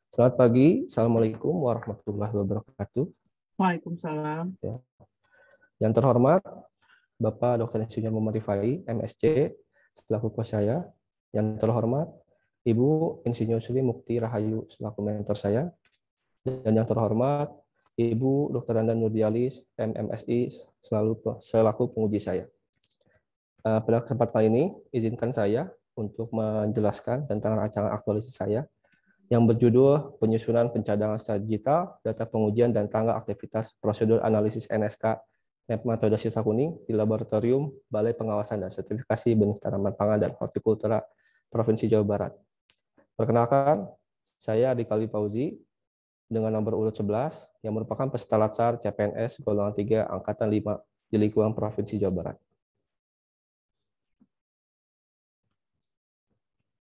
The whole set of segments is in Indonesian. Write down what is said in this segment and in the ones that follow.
Selamat pagi, Assalamualaikum warahmatullahi wabarakatuh. Waalaikumsalam. Ya. Yang terhormat, Bapak Dr. Insinyur Muhammad Rifai, MSc, selaku ketua saya. Yang terhormat, Ibu Insinyur Sri Mukti Rahayu, selaku mentor saya. Dan yang terhormat, Ibu Dr. Anda Nurdialis, MMSI, selaku penguji saya. Pada kesempatan kali ini, izinkan saya untuk menjelaskan tentang rancangan aktualisasi saya yang berjudul Penyusunan Pencadangan Secara Digital, Data Pengujian dan Tanggal Aktivitas Prosedur Analisis NSK Metode Sisa Kuning di Laboratorium Balai Pengawasan dan Sertifikasi Benih Tanaman Pangan dan Hortikultura Provinsi Jawa Barat. Perkenalkan, saya Adikali Fauzi dengan nomor urut 11 yang merupakan peserta Latsar CPNS golongan 3 angkatan 5 di lingkungan Provinsi Jawa Barat.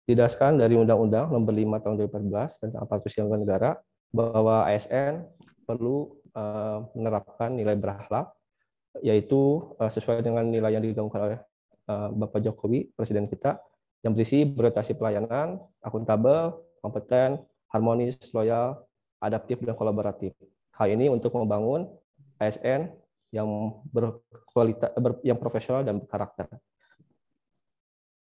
Didasarkan dari Undang-Undang Nomor 5 Tahun 2014 tentang Aparatur Sipil Negara bahwa ASN perlu menerapkan nilai berakhlak, yaitu sesuai dengan nilai yang digaungkan oleh Bapak Jokowi, Presiden kita, yang berisi berorientasi pelayanan, akuntabel, kompeten, harmonis, loyal, adaptif, dan kolaboratif. Hal ini untuk membangun ASN yang berkualitas, yang profesional dan berkarakter.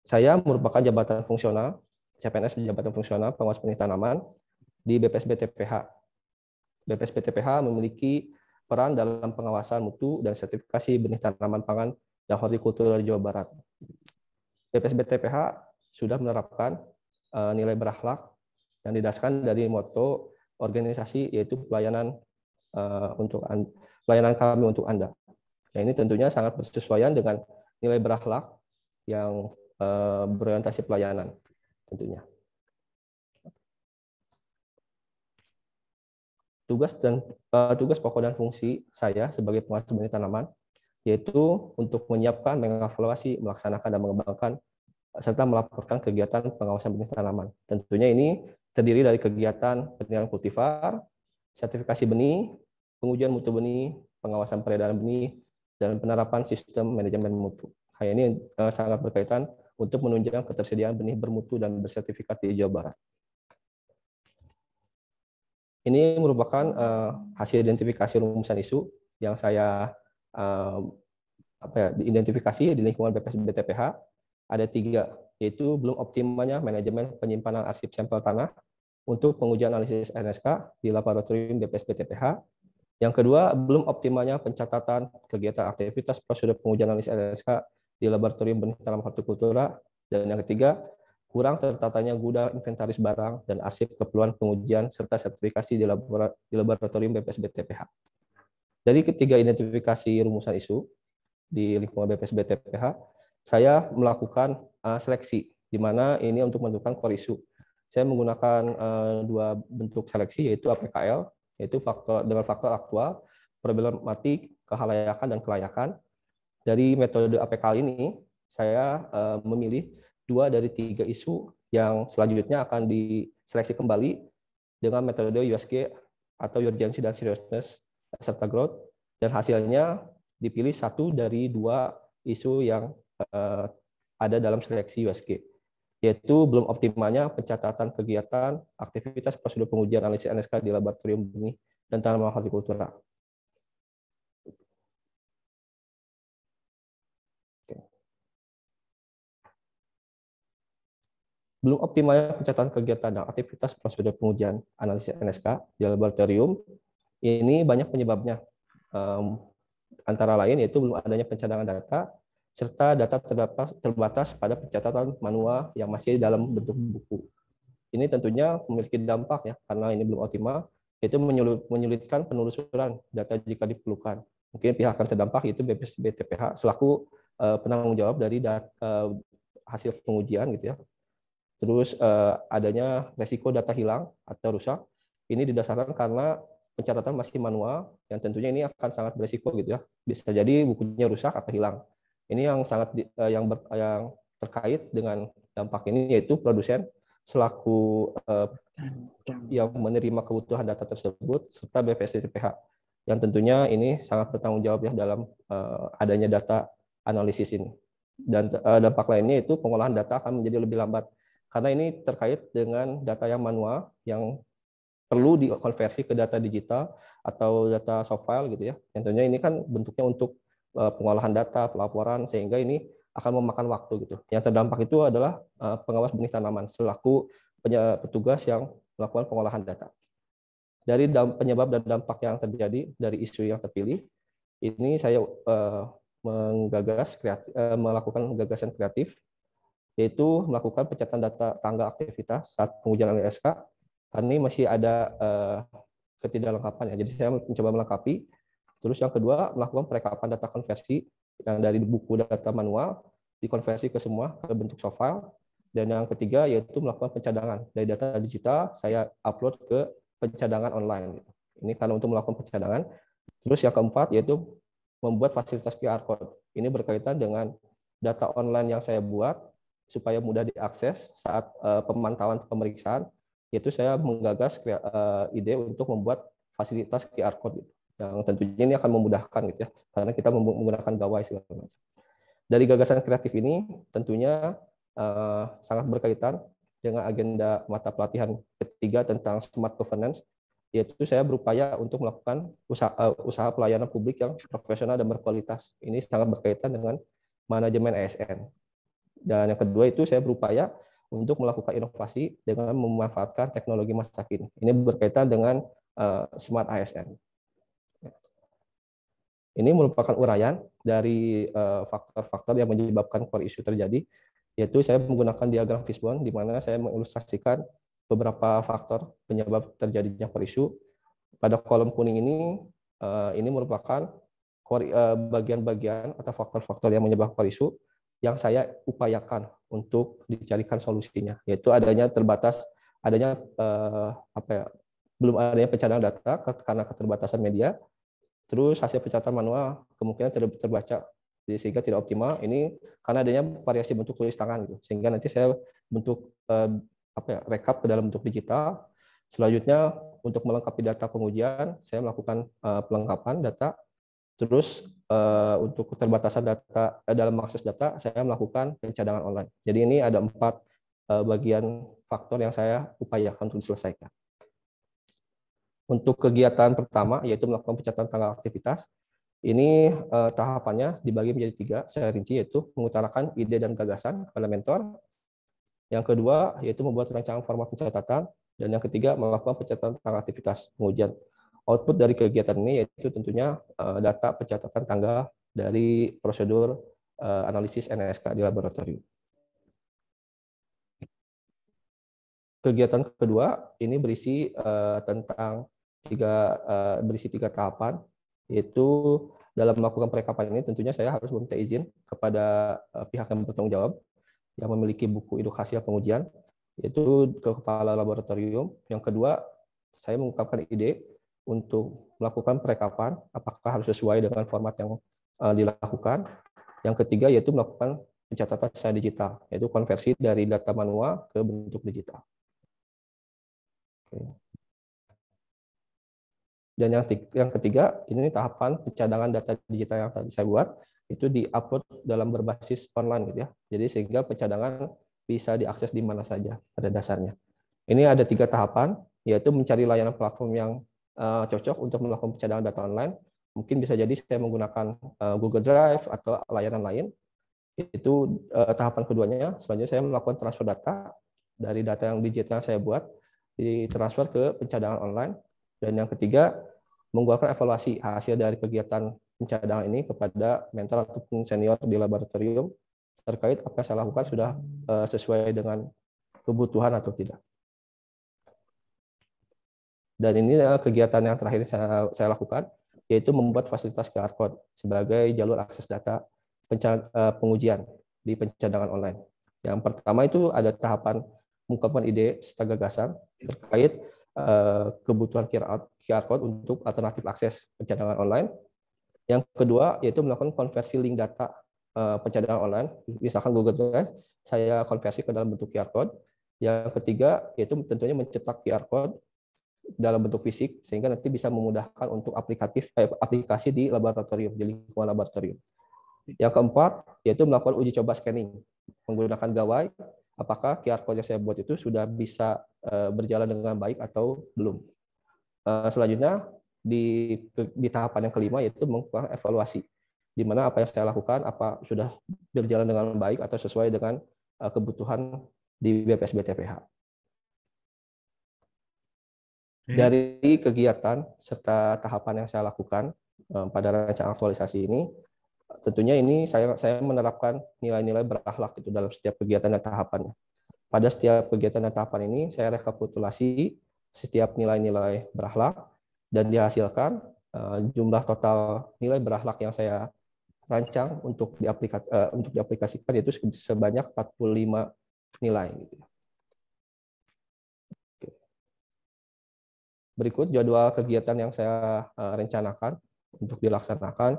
Saya merupakan jabatan fungsional, CPNS jabatan fungsional pengawas benih tanaman di BPSB TPH. BPSB TPH memiliki peran dalam pengawasan mutu dan sertifikasi benih tanaman pangan dan hortikultura di Jawa Barat. BPSB TPH sudah menerapkan nilai berakhlak yang didasarkan dari moto organisasi, yaitu pelayanan kami untuk Anda. Nah, ini tentunya sangat bersesuaian dengan nilai berakhlak yang berorientasi pelayanan tentunya. Tugas pokok dan fungsi saya sebagai pengawas benih tanaman yaitu untuk menyiapkan, mengevaluasi, melaksanakan dan mengembangkan serta melaporkan kegiatan pengawasan benih tanaman. Tentunya ini terdiri dari kegiatan penilaian kultivar, sertifikasi benih, pengujian mutu benih, pengawasan peredaran benih, dan penerapan sistem manajemen mutu. Hal ini sangat berkaitan untuk menunjang ketersediaan benih bermutu dan bersertifikat di Jawa Barat. Ini merupakan hasil identifikasi rumusan isu yang saya identifikasi di lingkungan BPSB TPH. Ada 3, yaitu belum optimalnya manajemen penyimpanan arsip sampel tanah untuk pengujian analisis NSK di laboratorium BPSB TPH. Yang kedua, belum optimalnya pencatatan kegiatan aktivitas prosedur pengujian analisis NSK di laboratorium benih tanaman hortikultura. Dan yang ketiga, kurang tertatanya gudang inventaris barang dan arsip keperluan pengujian serta sertifikasi di laboratorium BPSB TPH. Dari ketiga identifikasi rumusan isu di lingkungan BPSB TPH, saya melakukan seleksi, di mana ini untuk menentukan core isu. Saya menggunakan 2 bentuk seleksi, yaitu APKL, yaitu dengan faktor aktual, problematik, kehalayakan, dan kelayakan. Dari metode APKL ini, saya memilih 2 dari 3 isu yang selanjutnya akan diseleksi kembali dengan metode USG atau Urgency dan Seriousness serta Growth, dan hasilnya dipilih 1 dari 2 isu yang ada dalam seleksi USG, yaitu belum optimalnya pencatatan kegiatan aktivitas prosedur pengujian analisis NSK di laboratorium benih dan tanaman hortikultura. Belum optimalnya pencatatan kegiatan dan aktivitas prosedur pengujian analisis NSK di laboratorium, ini banyak penyebabnya. Antara lain yaitu belum adanya pencadangan data, serta data terbatas pada pencatatan manual yang masih dalam bentuk buku. Ini tentunya memiliki dampak ya, karena ini belum optimal, yaitu menyulitkan penelusuran data jika diperlukan. Mungkin pihak yang terdampak itu BPSB TPH selaku penanggung jawab dari hasil pengujian gitu ya. Terus adanya resiko data hilang atau rusak, ini didasarkan karena pencatatan masih manual, yang tentunya ini akan sangat beresiko gitu ya. Bisa jadi bukunya rusak atau hilang. Ini yang sangat yang terkait dengan dampak ini, yaitu produsen selaku yang menerima kebutuhan data tersebut serta BPSD TPH, yang tentunya ini sangat bertanggung jawab ya dalam adanya data analisis ini. Dan dampak lainnya itu pengolahan data akan menjadi lebih lambat, karena ini terkait dengan data yang manual yang perlu dikonversi ke data digital atau data soft file gitu ya. Tentunya ini kan bentuknya untuk pengolahan data, pelaporan, sehingga ini akan memakan waktu gitu. Yang terdampak itu adalah pengawas benih tanaman selaku petugas yang melakukan pengolahan data. Dari penyebab dan dampak yang terjadi dari isu yang terpilih, ini saya melakukan gagasan kreatif, yaitu melakukan pencatatan data tanggal aktivitas saat pengujian LSK. Karena ini masih ada ketidaklengkapan ya. Jadi saya mencoba melengkapi. Terus yang kedua, melakukan perekapan data konversi yang dari buku data manual dikonversi ke semua ke bentuk soft file. Dan yang ketiga yaitu melakukan pencadangan dari data digital, saya upload ke pencadangan online. Ini karena untuk melakukan pencadangan. Terus yang keempat yaitu membuat fasilitas QR code. Ini berkaitan dengan data online yang saya buat supaya mudah diakses saat pemantauan pemeriksaan. Yaitu saya menggagas ide untuk membuat fasilitas QR code yang tentunya ini akan memudahkan gitu ya, karena kita menggunakan gawai segala macam. Dari gagasan kreatif ini tentunya sangat berkaitan dengan agenda mata pelatihan ketiga tentang smart governance, yaitu saya berupaya untuk melakukan usaha pelayanan publik yang profesional dan berkualitas. Ini sangat berkaitan dengan manajemen ASN. Dan yang kedua itu saya berupaya untuk melakukan inovasi dengan memanfaatkan teknologi masa kini. Ini berkaitan dengan smart ASN. Ini merupakan uraian dari faktor-faktor yang menyebabkan core issue terjadi, yaitu saya menggunakan diagram fishbone di mana saya mengilustrasikan beberapa faktor penyebab terjadinya core issue. Pada kolom kuning ini merupakan bagian-bagian atau faktor-faktor yang menyebabkan core issue yang saya upayakan untuk dicarikan solusinya, yaitu belum adanya pencatatan data karena keterbatasan media. Terus hasil pencatatan manual kemungkinan tidak terbaca, sehingga tidak optimal. Ini karena adanya variasi bentuk tulis tangan, gitu. Sehingga nanti saya bentuk rekap ke dalam bentuk digital. Selanjutnya untuk melengkapi data pengujian, saya melakukan pelengkapan data. Terus untuk keterbatasan data dalam mengakses data, saya melakukan pencadangan online. Jadi ini ada 4 bagian faktor yang saya upayakan untuk diselesaikan. Untuk kegiatan pertama, yaitu melakukan pencatatan tanggal aktivitas, ini tahapannya dibagi menjadi 3, saya rinci, yaitu mengutarakan ide dan gagasan kepada mentor. Yang kedua, yaitu membuat rancangan format pencatatan. Dan yang ketiga, melakukan pencatatan tanggal aktivitas pengujian. Output dari kegiatan ini yaitu tentunya data pencatatan tanggal dari prosedur analisis NSK di laboratorium. Kegiatan kedua ini berisi berisi 3 tahapan, yaitu dalam melakukan perekapan ini tentunya saya harus meminta izin kepada pihak yang bertanggung jawab yang memiliki buku edukasi pengujian, yaitu ke kepala laboratorium. Yang kedua, saya mengungkapkan ide untuk melakukan perekapan, apakah harus sesuai dengan format yang dilakukan. Yang ketiga yaitu melakukan pencatatan secara digital, yaitu konversi dari data manual ke bentuk digital. Oke. Dan yang ketiga, ini tahapan pencadangan data digital yang tadi saya buat, itu di-upload dalam berbasis online gitu ya. Jadi sehingga pencadangan bisa diakses di mana saja pada dasarnya. Ini ada 3 tahapan, yaitu mencari layanan platform yang cocok untuk melakukan pencadangan data online. Mungkin bisa jadi saya menggunakan Google Drive atau layanan lain. Itu tahapan keduanya. Selanjutnya saya melakukan transfer data dari data yang digital yang saya buat, ditransfer ke pencadangan online. Dan yang ketiga, mengeluarkan evaluasi hasil dari kegiatan pencadangan ini kepada mentor ataupun senior di laboratorium terkait apa yang saya lakukan sudah sesuai dengan kebutuhan atau tidak. Dan ini kegiatan yang terakhir saya lakukan, yaitu membuat fasilitas QR Code sebagai jalur akses data pengujian di pencadangan online. Yang pertama itu ada tahapan mengungkapkan ide serta gagasan terkait kebutuhan QR Code untuk alternatif akses pencadangan online. Yang kedua yaitu melakukan konversi link data pencadangan online, misalkan Google Drive, saya konversi ke dalam bentuk QR Code. Yang ketiga yaitu tentunya mencetak QR Code dalam bentuk fisik sehingga nanti bisa memudahkan untuk aplikasi di laboratorium, di lingkungan laboratorium. Yang keempat yaitu melakukan uji coba scanning menggunakan gawai, apakah QR Code yang saya buat itu sudah bisa berjalan dengan baik atau belum. Selanjutnya di tahapan yang kelima yaitu melakukan evaluasi, di mana apa yang saya lakukan apa sudah berjalan dengan baik atau sesuai dengan kebutuhan di BPS BTPH. Dari kegiatan serta tahapan yang saya lakukan pada rancangan aktualisasi ini, tentunya ini saya menerapkan nilai-nilai berakhlak itu dalam setiap kegiatan dan tahapannya. Pada setiap kegiatan dan tahapan ini saya rekapitulasi setiap nilai-nilai berakhlak dan dihasilkan jumlah total nilai berakhlak yang saya rancang untuk diaplikasikan yaitu sebanyak 45 nilai. Berikut jadwal kegiatan yang saya rencanakan untuk dilaksanakan.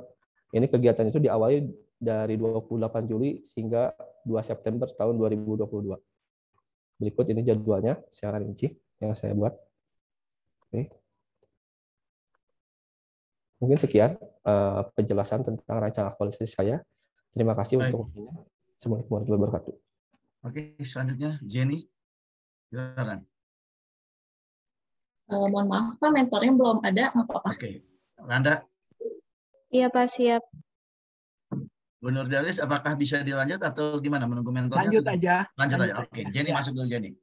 Ini kegiatan itu diawali dari 28 Juli hingga 2 September tahun 2022. Berikut ini jadwalnya secara rinci yang saya buat. Oke. Mungkin sekian penjelasan tentang rancangan aktualisasi saya. Terima kasih untuk waktunya. Assalamualaikum warahmatullahi wabarakatuh. Oke, selanjutnya Jenny. Silakan. Mohon maaf Pak, mentornya belum ada, nggak apa-apa. Oke, Randa. Iya Pak, siap. Bu Nurdalis, apakah bisa dilanjut atau gimana menunggu mentornya? Lanjut aja. Lanjut aja. Oke, Jenny masuk dulu Jenny.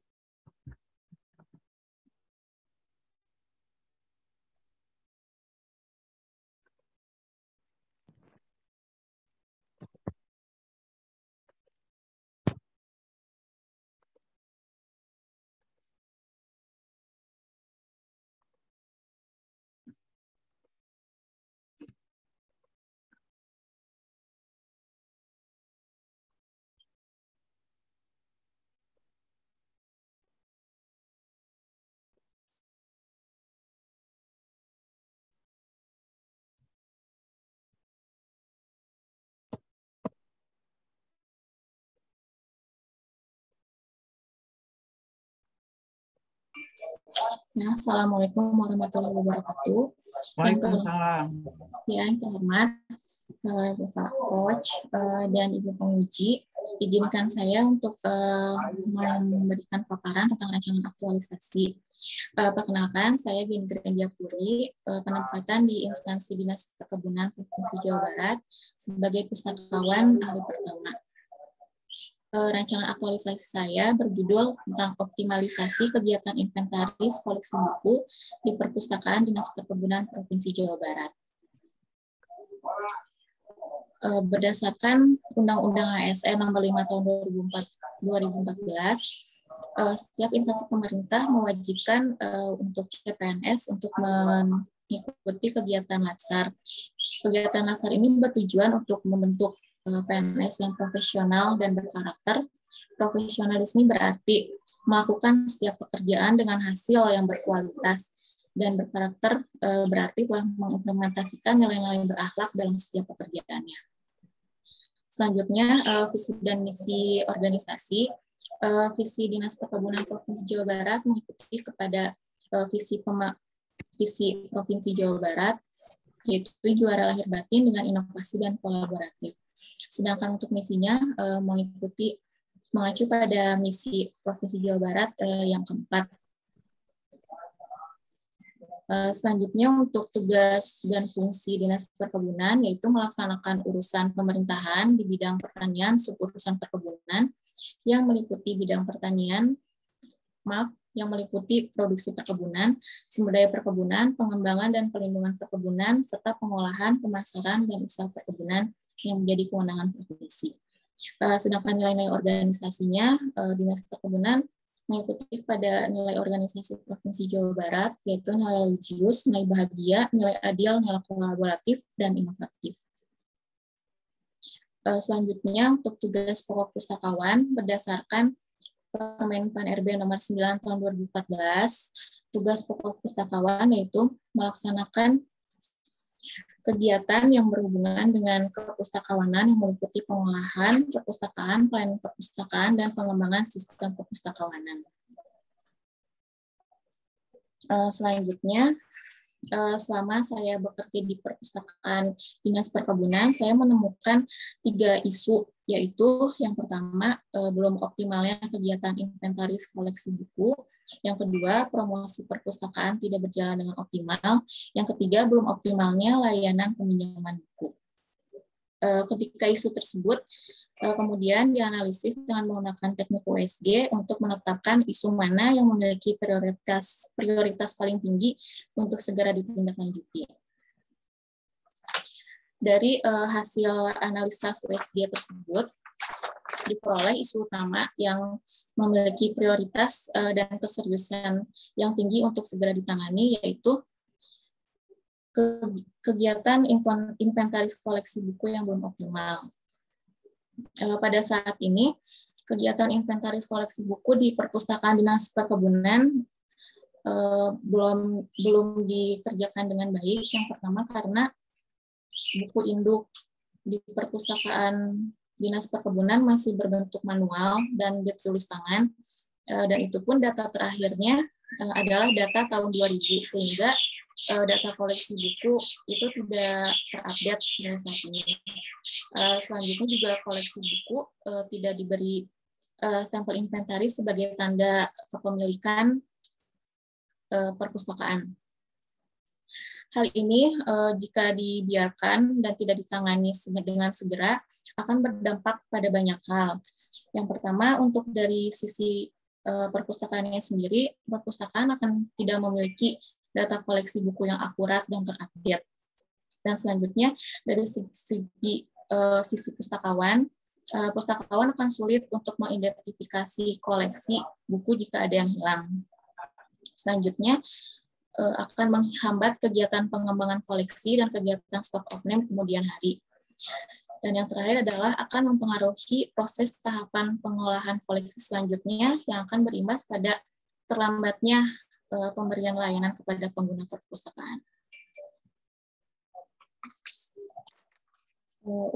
Nah, Assalamualaikum warahmatullahi wabarakatuh. Waalaikumsalam. Yang terhormat Bapak Coach dan Ibu Penguji, izinkan saya untuk memberikan paparan tentang rancangan aktualisasi. Perkenalkan, saya Gendra Diapuri, penempatan di instansi Dinas Perkebunan Provinsi Jawa Barat sebagai pustakawan ahli pertama. Rancangan aktualisasi saya berjudul tentang optimalisasi kegiatan inventaris koleksi buku di Perpustakaan Dinas Perkebunan Provinsi Jawa Barat. Berdasarkan Undang-Undang ASN Nomor 5 Tahun 2014, setiap instansi pemerintah mewajibkan untuk CPNS untuk mengikuti kegiatan latsar. Kegiatan latsar ini bertujuan untuk membentuk PNS yang profesional dan berkarakter. Profesionalisme berarti melakukan setiap pekerjaan dengan hasil yang berkualitas, dan berkarakter berarti telah mengimplementasikan nilai-nilai berakhlak dalam setiap pekerjaannya. Selanjutnya, visi dan misi organisasi. Visi Dinas Perkebunan Provinsi Jawa Barat mengikuti kepada visi Provinsi Jawa Barat, yaitu juara lahir batin dengan inovasi dan kolaboratif. Sedangkan untuk misinya mengacu pada misi Provinsi Jawa Barat yang keempat. Selanjutnya untuk tugas dan fungsi Dinas Perkebunan yaitu melaksanakan urusan pemerintahan di bidang pertanian, suburusan perkebunan yang meliputi bidang pertanian, yang meliputi produksi perkebunan, sumber daya perkebunan, pengembangan dan pelindungan perkebunan, serta pengolahan, pemasaran, dan usaha perkebunan yang menjadi kewenangan provinsi. Sedangkan nilai-nilai organisasinya, Dinas Perkebunan mengikuti pada nilai organisasi Provinsi Jawa Barat, yaitu nilai religius, nilai bahagia, nilai adil, nilai kolaboratif, dan inovatif. Selanjutnya, untuk tugas pokok pustakawan, berdasarkan Permen Pan RB nomor 9 tahun 2014, tugas pokok pustakawan yaitu melaksanakan kegiatan yang berhubungan dengan kepustakawanan yang meliputi pengolahan perpustakaan, pelayanan perpustakaan, dan pengembangan sistem perpustakawanan. Selanjutnya, selama saya bekerja di perpustakaan Dinas Perkebunan, saya menemukan 3 isu, yaitu yang pertama, belum optimalnya kegiatan inventaris koleksi buku, yang kedua, promosi perpustakaan tidak berjalan dengan optimal, yang ketiga, belum optimalnya layanan peminjaman buku. Ketika isu tersebut kemudian dianalisis dengan menggunakan teknik USG untuk menetapkan isu mana yang memiliki prioritas paling tinggi untuk segera ditindaklanjuti. Dari hasil analisa USG tersebut diperoleh isu utama yang memiliki prioritas dan keseriusan yang tinggi untuk segera ditangani, yaitu kegiatan inventaris koleksi buku yang belum optimal. Pada saat ini, kegiatan inventaris koleksi buku di Perpustakaan Dinas Perkebunan belum dikerjakan dengan baik. Yang pertama karena buku induk di Perpustakaan Dinas Perkebunan masih berbentuk manual dan ditulis tangan, dan itu pun data terakhirnya adalah data tahun 2000, sehingga data koleksi buku itu tidak terupdate pada saat ini. Selanjutnya juga koleksi buku tidak diberi stempel inventaris sebagai tanda kepemilikan perpustakaan. Hal ini jika dibiarkan dan tidak ditangani dengan segera akan berdampak pada banyak hal. Yang pertama, untuk dari sisi perpustakaannya sendiri, perpustakaan akan tidak memiliki data koleksi buku yang akurat dan terupdate. Dan selanjutnya, dari sisi pustakawan akan sulit untuk mengidentifikasi koleksi buku jika ada yang hilang. Selanjutnya, akan menghambat kegiatan pengembangan koleksi dan kegiatan stok of name kemudian hari. Dan yang terakhir adalah akan mempengaruhi proses tahapan pengolahan koleksi selanjutnya yang akan berimbas pada terlambatnya pemberian layanan kepada pengguna perpustakaan.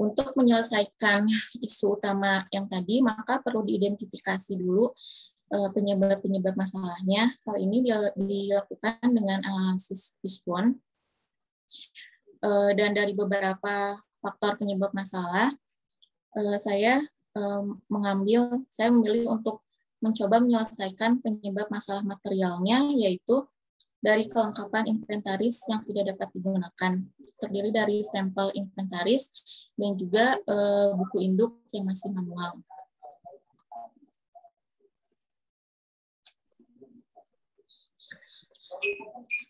Untuk menyelesaikan isu utama yang tadi, maka perlu diidentifikasi dulu penyebab-penyebab masalahnya. Hal ini dilakukan dengan analisis fishbone. Dan dari beberapa faktor penyebab masalah, saya memilih untuk mencoba menyelesaikan penyebab masalah materialnya, yaitu dari kelengkapan inventaris yang tidak dapat digunakan. Terdiri dari stempel inventaris dan juga buku induk yang masih manual.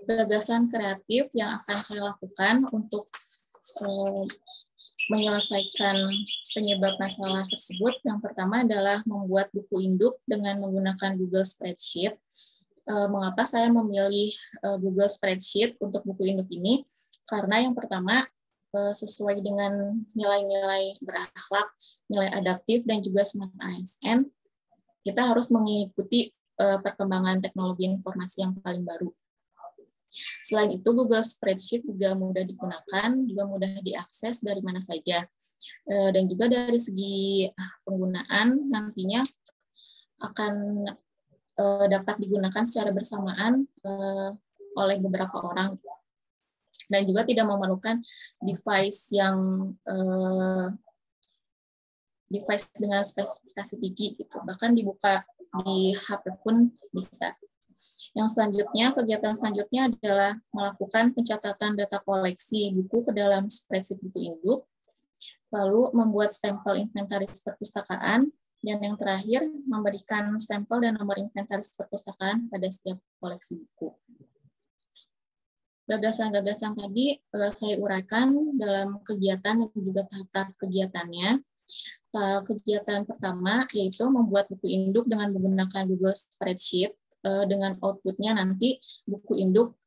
Gagasan kreatif yang akan saya lakukan untuk menyelesaikan penyebab masalah tersebut, yang pertama adalah membuat buku induk dengan menggunakan Google Spreadsheet. Mengapa saya memilih Google Spreadsheet untuk buku induk ini? Karena yang pertama, sesuai dengan nilai-nilai berakhlak, nilai adaptif, dan juga Smart ASN, kita harus mengikuti perkembangan teknologi informasi yang paling baru. Selain itu, Google Spreadsheet juga mudah digunakan, juga mudah diakses dari mana saja. Dan juga dari segi penggunaan, nantinya akan dapat digunakan secara bersamaan oleh beberapa orang. Dan juga tidak memerlukan device dengan spesifikasi tinggi, gitu. Bahkan dibuka di HP pun bisa. Yang selanjutnya, kegiatan selanjutnya adalah melakukan pencatatan data koleksi buku ke dalam spreadsheet buku induk, lalu membuat stempel inventaris perpustakaan, dan yang terakhir, memberikan stempel dan nomor inventaris perpustakaan pada setiap koleksi buku. Gagasan-gagasan tadi saya uraikan dalam kegiatan dan juga tahap-tahap kegiatannya. Kegiatan pertama yaitu membuat buku induk dengan menggunakan Google Spreadsheet, dengan outputnya nanti buku induk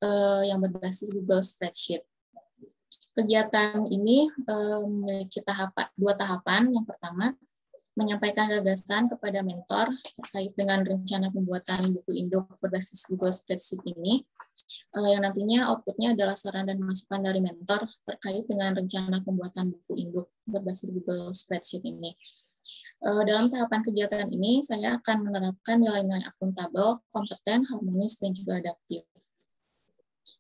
yang berbasis Google Spreadsheet. Kegiatan ini memiliki dua tahapan. Yang pertama, menyampaikan gagasan kepada mentor terkait dengan rencana pembuatan buku induk berbasis Google Spreadsheet ini, yang nantinya outputnya adalah saran dan masukan dari mentor terkait dengan rencana pembuatan buku induk berbasis Google Spreadsheet ini. Dalam tahapan kegiatan ini, saya akan menerapkan nilai-nilai akuntabel, kompeten, harmonis, dan juga adaptif.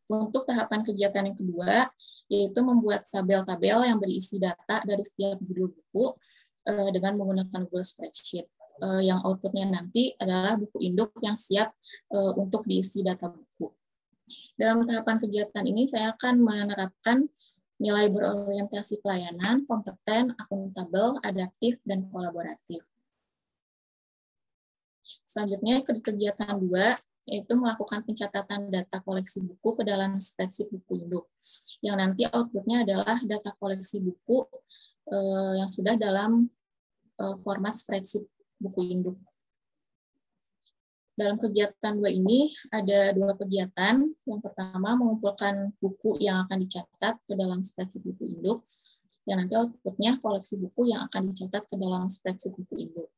Untuk tahapan kegiatan yang kedua, yaitu membuat tabel-tabel yang berisi data dari setiap judul buku dengan menggunakan Google Spreadsheet. Yang outputnya nanti adalah buku induk yang siap untuk diisi data buku. Dalam tahapan kegiatan ini, saya akan menerapkan nilai berorientasi pelayanan, kompeten, akuntabel, adaptif, dan kolaboratif. Selanjutnya, kegiatan 2, yaitu melakukan pencatatan data koleksi buku ke dalam spreadsheet buku induk, yang nanti outputnya adalah data koleksi buku yang sudah dalam format spreadsheet buku induk. Dalam kegiatan 2 ini ada 2 kegiatan. Yang pertama, mengumpulkan buku yang akan dicatat ke dalam spreadsheet buku induk, yang nanti outputnya koleksi buku yang akan dicatat ke dalam spreadsheet buku induk.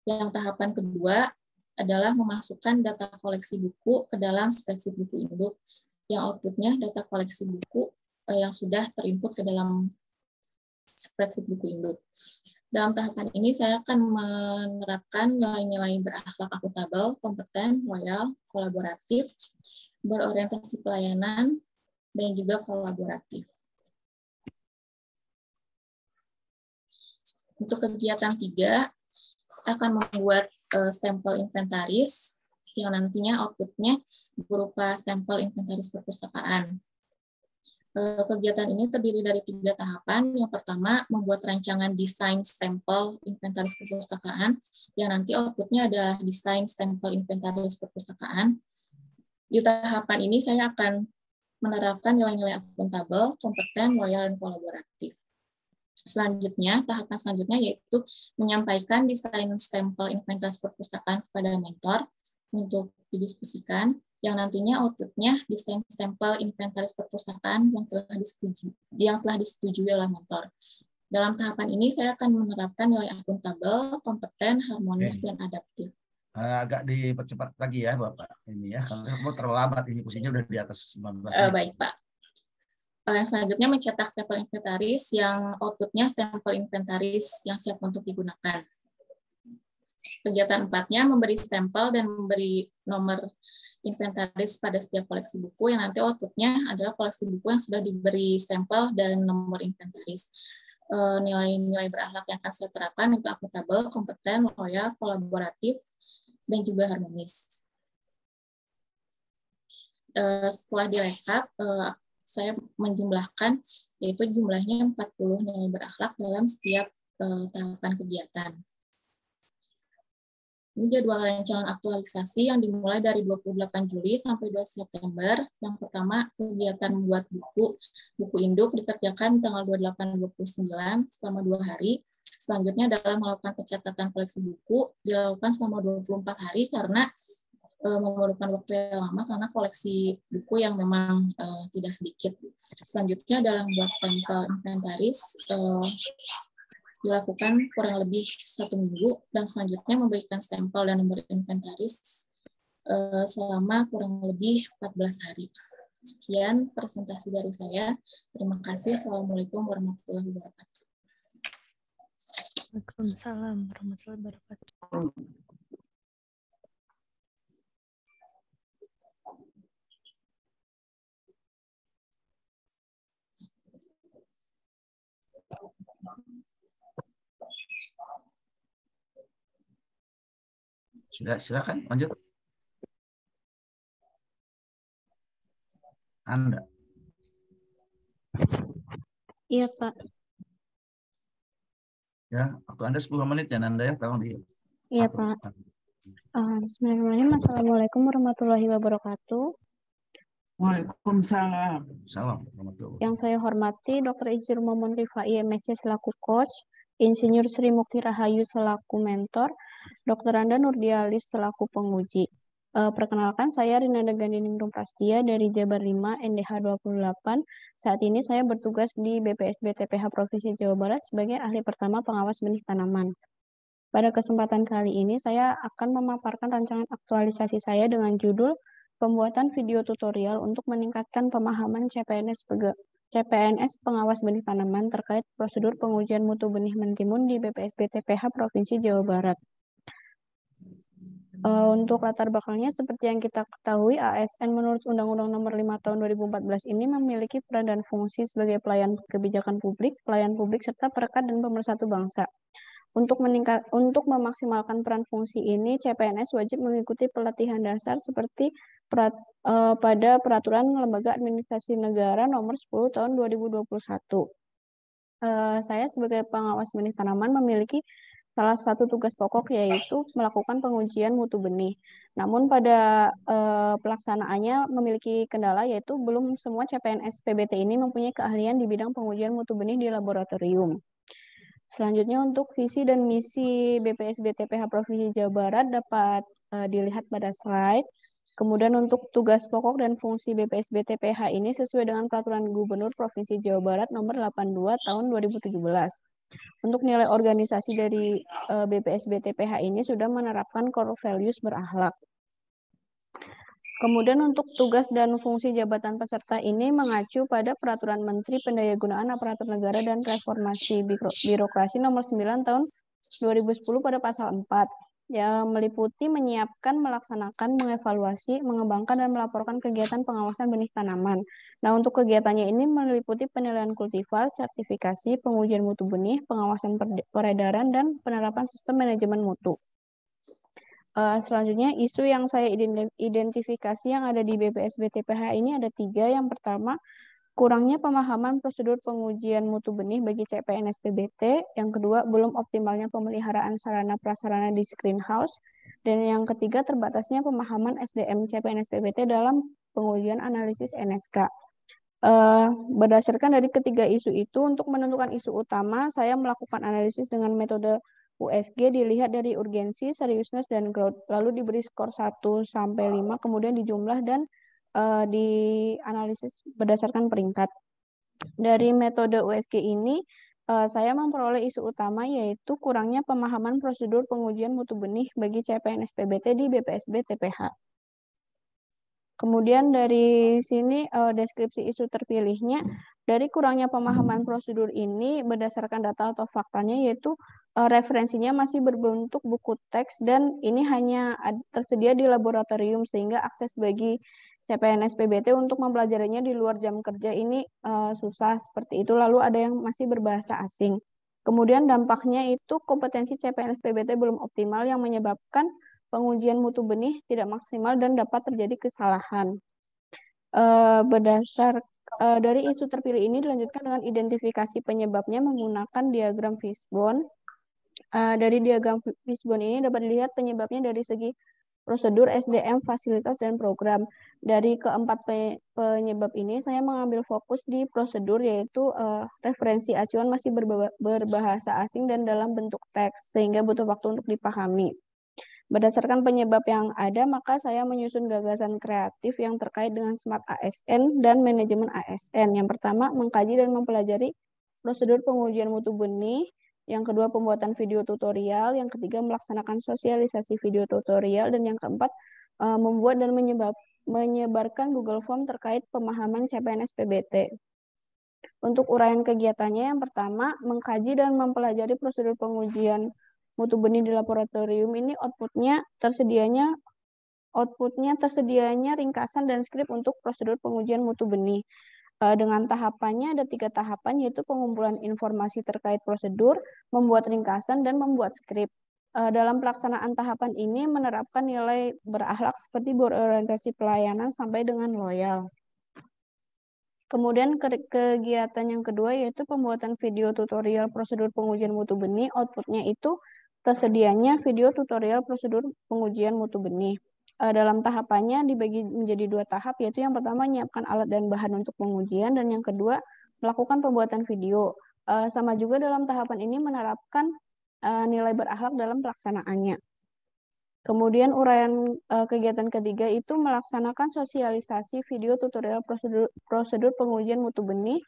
Yang tahapan kedua adalah memasukkan data koleksi buku ke dalam spreadsheet buku induk, yang outputnya data koleksi buku yang sudah terinput ke dalam spreadsheet buku induk. Dalam tahapan ini saya akan menerapkan nilai-nilai berakhlak akuntabel, kompeten, loyal, kolaboratif, berorientasi pelayanan, dan juga kolaboratif. Untuk kegiatan 3, akan membuat stempel inventaris yang nantinya outputnya berupa stempel inventaris perpustakaan. Kegiatan ini terdiri dari 3 tahapan. Yang pertama, membuat rancangan desain stempel inventaris perpustakaan, yang nanti outputnya ada desain stempel inventaris perpustakaan. Di tahapan ini saya akan menerapkan nilai-nilai akuntabel, kompeten, loyal, dan kolaboratif. Selanjutnya, tahapan selanjutnya yaitu menyampaikan desain stempel inventaris perpustakaan kepada mentor untuk didiskusikan, yang nantinya outputnya desain stempel inventaris perpustakaan yang telah disetujui oleh mentor. Dalam tahapan ini saya akan menerapkan nilai akuntabel, kompeten, harmonis, dan adaptif. Agak dipercepat lagi ya Bapak ini ya, karena terlalu lambat ini posisinya udah di atas 19 menit. Baik Pak. Yang selanjutnya mencetak stempel inventaris yang outputnya stempel inventaris yang siap untuk digunakan. Kegiatan 4-nya memberi stempel dan memberi nomor inventaris pada setiap koleksi buku, yang nanti outputnya adalah koleksi buku yang sudah diberi stempel dan nomor inventaris. Nilai-nilai berakhlak yang akan saya terapkan itu akuntabel, kompeten, loyal, kolaboratif, dan juga harmonis. Setelah direkap, saya menjumlahkan, yaitu jumlahnya 40 nilai berakhlak dalam setiap tahapan kegiatan. Ini jadwal rancangan aktualisasi yang dimulai dari 28 Juli sampai 2 September. Yang pertama, kegiatan membuat buku induk dikerjakan tanggal 28-29 selama 2 hari. Selanjutnya adalah melakukan pencatatan koleksi buku, dilakukan selama 24 hari karena memerlukan waktu yang lama karena koleksi buku yang memang tidak sedikit. Selanjutnya adalah membuat stempel inventaris, dilakukan kurang lebih 1 minggu, dan selanjutnya memberikan stempel dan nomor inventaris selama kurang lebih 14 hari. Sekian presentasi dari saya. Terima kasih. Assalamualaikum warahmatullahi wabarakatuh. Waalaikumsalam warahmatullahi wabarakatuh. Sudah, silakan lanjut. Anda. Iya, Pak. Ya, waktu Anda 10 menit ya, Anda ya, tolong di. Iya, Pak. Bismillahirrahmanirrahim. Assalamualaikum warahmatullahi wabarakatuh. Waalaikumsalam. Salam warahmatullahi wabarakatuh. Yang saya hormati Dr. Izjur Momon Rifai MSc selaku coach, Insinyur Sri Mukti Rahayu selaku mentor, Dr. Anda Nurdialis selaku penguji. Perkenalkan, saya Rinanda Gandiningrum Prastia dari Jabar 5 NDH 28. Saat ini saya bertugas di BPSB TPH Provinsi Jawa Barat sebagai ahli pertama pengawas benih tanaman. Pada kesempatan kali ini saya akan memaparkan rancangan aktualisasi saya dengan judul Pembuatan Video Tutorial untuk Meningkatkan Pemahaman CPNS Pengawas Benih Tanaman terkait prosedur pengujian mutu benih mentimun di BPSB TPH Provinsi Jawa Barat. Untuk latar belakangnya, seperti yang kita ketahui, ASN menurut Undang-Undang Nomor 5 Tahun 2014 ini memiliki peran dan fungsi sebagai pelayan kebijakan publik, serta perekat dan pemersatu bangsa. Untuk memaksimalkan peran fungsi ini, CPNS wajib mengikuti pelatihan dasar seperti pada Peraturan Lembaga Administrasi Negara Nomor 10 Tahun 2021. Saya sebagai pengawas benih tanaman memiliki salah satu tugas pokok yaitu melakukan pengujian mutu benih. Namun pada pelaksanaannya memiliki kendala yaitu belum semua CPNS PBT ini mempunyai keahlian di bidang pengujian mutu benih di laboratorium. Selanjutnya untuk visi dan misi BPSBTPH Provinsi Jawa Barat dapat dilihat pada slide. Kemudian untuk tugas pokok dan fungsi BPSBTPH ini sesuai dengan Peraturan Gubernur Provinsi Jawa Barat Nomor 82 Tahun 2017. Untuk nilai organisasi dari BPSBTPH ini sudah menerapkan core values berakhlak. Kemudian untuk tugas dan fungsi jabatan peserta ini mengacu pada Peraturan Menteri Pendayagunaan Aparatur Negara dan Reformasi Birokrasi Nomor 9 Tahun 2010 pada pasal 4 yang meliputi menyiapkan, melaksanakan, mengevaluasi, mengembangkan dan melaporkan kegiatan pengawasan benih tanaman. Nah, untuk kegiatannya ini meliputi penilaian kultivar, sertifikasi, pengujian mutu benih, pengawasan peredaran dan penerapan sistem manajemen mutu. Selanjutnya, isu yang saya identifikasi yang ada di BPSBTPH ini ada 3. Yang pertama, kurangnya pemahaman prosedur pengujian mutu benih bagi CPNS PBT. Yang kedua, belum optimalnya pemeliharaan sarana prasarana di screenhouse. Dan yang ketiga, terbatasnya pemahaman SDM CPNS PBT dalam pengujian analisis NSK. Berdasarkan dari ketiga isu itu, untuk menentukan isu utama, saya melakukan analisis dengan metode USG dilihat dari urgensi, seriusness, dan growth. Lalu diberi skor 1-5, kemudian dijumlah dan dianalisis berdasarkan peringkat. Dari metode USG ini, saya memperoleh isu utama yaitu kurangnya pemahaman prosedur pengujian mutu benih bagi CPNS PBT di BPSBTPH. Kemudian dari sini deskripsi isu terpilihnya, dari kurangnya pemahaman prosedur ini berdasarkan data atau faktanya yaitu referensinya masih berbentuk buku teks dan ini hanya tersedia di laboratorium sehingga akses bagi CPNS PBT untuk mempelajarinya di luar jam kerja ini susah seperti itu. Lalu ada yang masih berbahasa asing. Kemudian dampaknya itu kompetensi CPNS PBT belum optimal yang menyebabkan pengujian mutu benih tidak maksimal dan dapat terjadi kesalahan. Dari isu terpilih ini dilanjutkan dengan identifikasi penyebabnya menggunakan diagram fishbone. Dari diagram fishbone ini dapat dilihat penyebabnya dari segi prosedur, SDM, fasilitas, dan program. Dari keempat penyebab ini, saya mengambil fokus di prosedur, yaitu referensi acuan masih berbahasa asing dan dalam bentuk teks, sehingga butuh waktu untuk dipahami. Berdasarkan penyebab yang ada, maka saya menyusun gagasan kreatif yang terkait dengan Smart ASN dan manajemen ASN. Yang pertama, mengkaji dan mempelajari prosedur pengujian mutu benih. Yang kedua, pembuatan video tutorial. Yang ketiga, melaksanakan sosialisasi video tutorial. Dan yang keempat, membuat dan menyebarkan Google Form terkait pemahaman CPNS PBT. Untuk uraian kegiatannya, yang pertama, mengkaji dan mempelajari prosedur pengujian mutu benih di laboratorium ini outputnya tersedianya ringkasan dan skrip untuk prosedur pengujian mutu benih. Dengan tahapannya ada 3 tahapan, yaitu pengumpulan informasi terkait prosedur, membuat ringkasan, dan membuat skrip. Dalam pelaksanaan tahapan ini menerapkan nilai berakhlak seperti berorientasi pelayanan sampai dengan loyal. Kemudian kegiatan yang kedua yaitu pembuatan video tutorial prosedur pengujian mutu benih. Outputnya itu tersedianya video tutorial prosedur pengujian mutu benih. Dalam tahapannya dibagi menjadi 2 tahap, yaitu yang pertama menyiapkan alat dan bahan untuk pengujian, dan yang kedua melakukan pembuatan video. Sama juga dalam tahapan ini menerapkan nilai berakhlak dalam pelaksanaannya. Kemudian uraian kegiatan ketiga itu melaksanakan sosialisasi video tutorial prosedur pengujian mutu benih.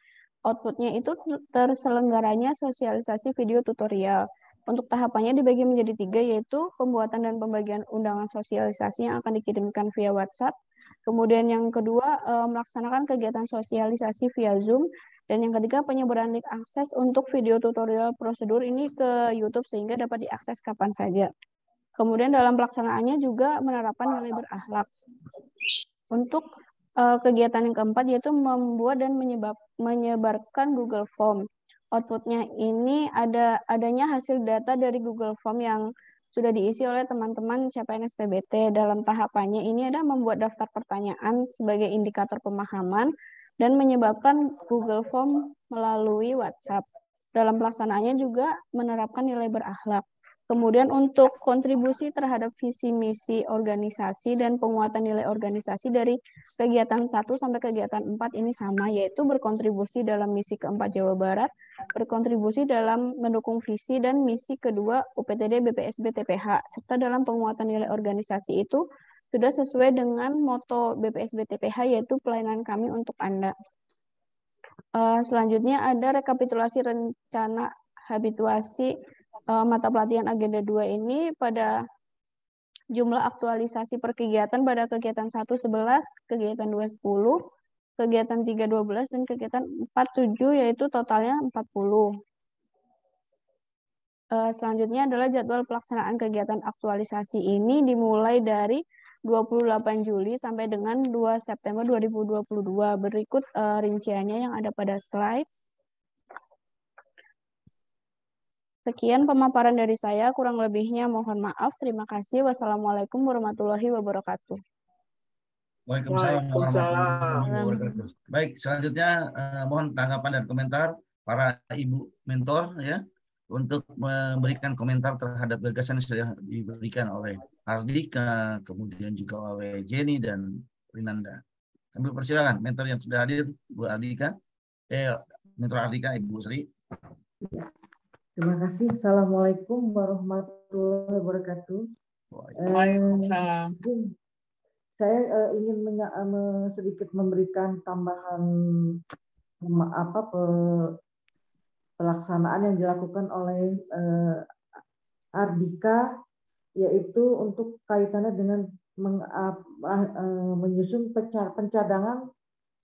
Outputnya itu terselenggaranya sosialisasi video tutorial. Untuk tahapannya dibagi menjadi 3, yaitu pembuatan dan pembagian undangan sosialisasi yang akan dikirimkan via WhatsApp. Kemudian yang kedua, melaksanakan kegiatan sosialisasi via Zoom. Dan yang ketiga, penyebaran link akses untuk video tutorial prosedur ini ke YouTube sehingga dapat diakses kapan saja. Kemudian dalam pelaksanaannya juga menerapkan nilai berakhlak. Untuk kegiatan yang keempat yaitu membuat dan menyebarkan Google Form. Outputnya ini adanya hasil data dari Google Form yang sudah diisi oleh teman-teman CPNS PBT. Dalam tahapannya ini ada membuat daftar pertanyaan sebagai indikator pemahaman dan menyebarkan Google Form melalui WhatsApp. Dalam pelaksanaannya juga menerapkan nilai berakhlak. Kemudian untuk kontribusi terhadap visi misi organisasi dan penguatan nilai organisasi dari kegiatan 1 sampai kegiatan 4 ini sama, yaitu berkontribusi dalam misi keempat Jawa Barat, berkontribusi dalam mendukung visi dan misi kedua UPTD BPSB TPH, serta dalam penguatan nilai organisasi itu sudah sesuai dengan moto BPSB TPH, yaitu pelayanan kami untuk Anda. Selanjutnya ada rekapitulasi rencana habituasi mata pelatihan agenda 2 ini pada jumlah aktualisasi per kegiatan pada kegiatan 1 11, kegiatan 2 10, kegiatan 3 12 dan kegiatan 4 7 yaitu totalnya 40. Selanjutnya adalah jadwal pelaksanaan kegiatan aktualisasi ini dimulai dari 28 Juli sampai dengan 2 September 2022. Berikut rinciannya yang ada pada slide. Sekian pemaparan dari saya, kurang lebihnya mohon maaf. Terima kasih. Wassalamualaikum warahmatullahi wabarakatuh. Waalaikumsalam warahmatullahi wabarakatuh. Baik, selanjutnya mohon tanggapan dan komentar para ibu mentor ya untuk memberikan komentar terhadap gagasan yang sudah diberikan oleh Ardika, kemudian juga oleh Jenny dan Rinanda. Kami persilakan mentor yang sudah hadir, Bu Ardika, mentor Ardika, Ibu Sri. Terima kasih. Assalamualaikum warahmatullahi wabarakatuh. Waalaikumsalam. Saya ingin sedikit memberikan tambahan pelaksanaan yang dilakukan oleh Ardika, yaitu untuk kaitannya dengan menyusun pencadangan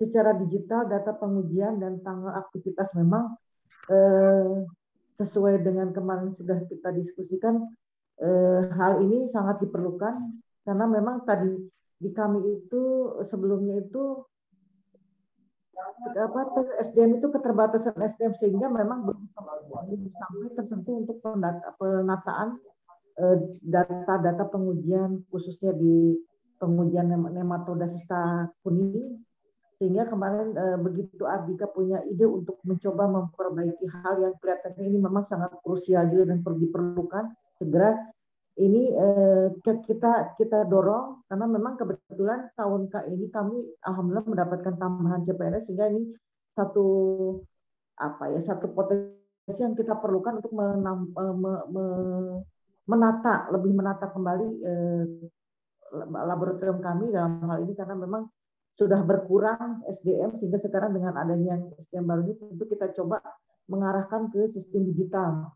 secara digital data pengujian dan tanggal aktivitas. Memang sesuai dengan kemarin sudah kita diskusikan, hal ini sangat diperlukan karena memang tadi di kami itu sebelumnya itu SDM itu keterbatasan SDM sehingga memang belum sampai tersentuh untuk penataan data-data pengujian khususnya di pengujian nematoda sisa kuning. Sehingga kemarin begitu Ardika punya ide untuk mencoba memperbaiki hal yang kelihatannya ini memang sangat krusial dan diperlukan segera, ini kita dorong karena memang kebetulan tahun ini kami alhamdulillah mendapatkan tambahan CPNS sehingga ini satu potensi yang kita perlukan untuk lebih menata kembali laboratorium kami dalam hal ini karena memang sudah berkurang SDM sehingga sekarang dengan adanya SDM baru ini tentu kita coba mengarahkan ke sistem digital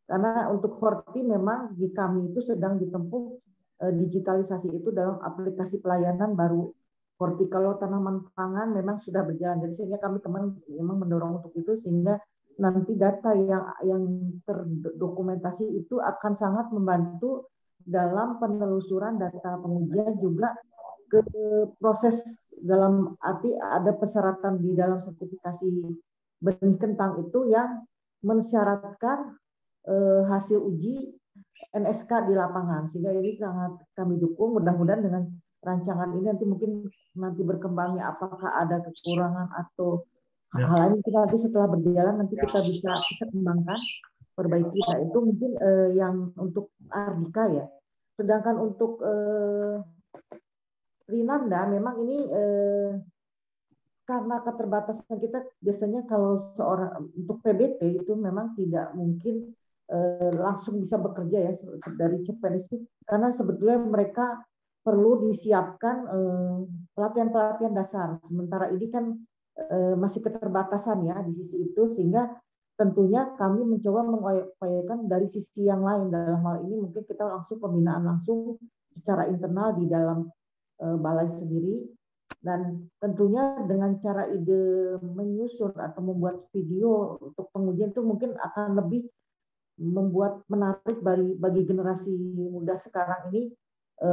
karena untuk Horti memang di kami itu sedang ditempuh digitalisasi itu dalam aplikasi pelayanan baru Horti. Kalau tanaman pangan memang sudah berjalan, jadi sehingga kami memang mendorong untuk itu sehingga nanti data yang terdokumentasi itu akan sangat membantu dalam penelusuran data pengujian juga ke proses dalam arti ada persyaratan di dalam sertifikasi benih kentang itu yang mensyaratkan hasil uji NSK di lapangan sehingga ini sangat kami dukung. Mudah-mudahan dengan rancangan ini nanti berkembangnya apakah ada kekurangan atau hal lain nanti setelah berjalan nanti kita bisa kembangkan perbaiki. Nah itu mungkin yang untuk Ardika ya. Sedangkan untuk Rinanda memang ini karena keterbatasan kita biasanya kalau seorang untuk PBT itu memang tidak mungkin langsung bisa bekerja ya dari CPNS itu karena sebetulnya mereka perlu disiapkan pelatihan-pelatihan dasar. Sementara ini kan masih keterbatasan ya di sisi itu sehingga tentunya kami mencoba mengupayakan dari sisi yang lain. Dalam hal ini mungkin kita langsung pembinaan langsung secara internal di dalam balai sendiri dan tentunya dengan cara ide menyusun atau membuat video untuk pengujian itu mungkin akan lebih membuat menarik bagi generasi muda sekarang ini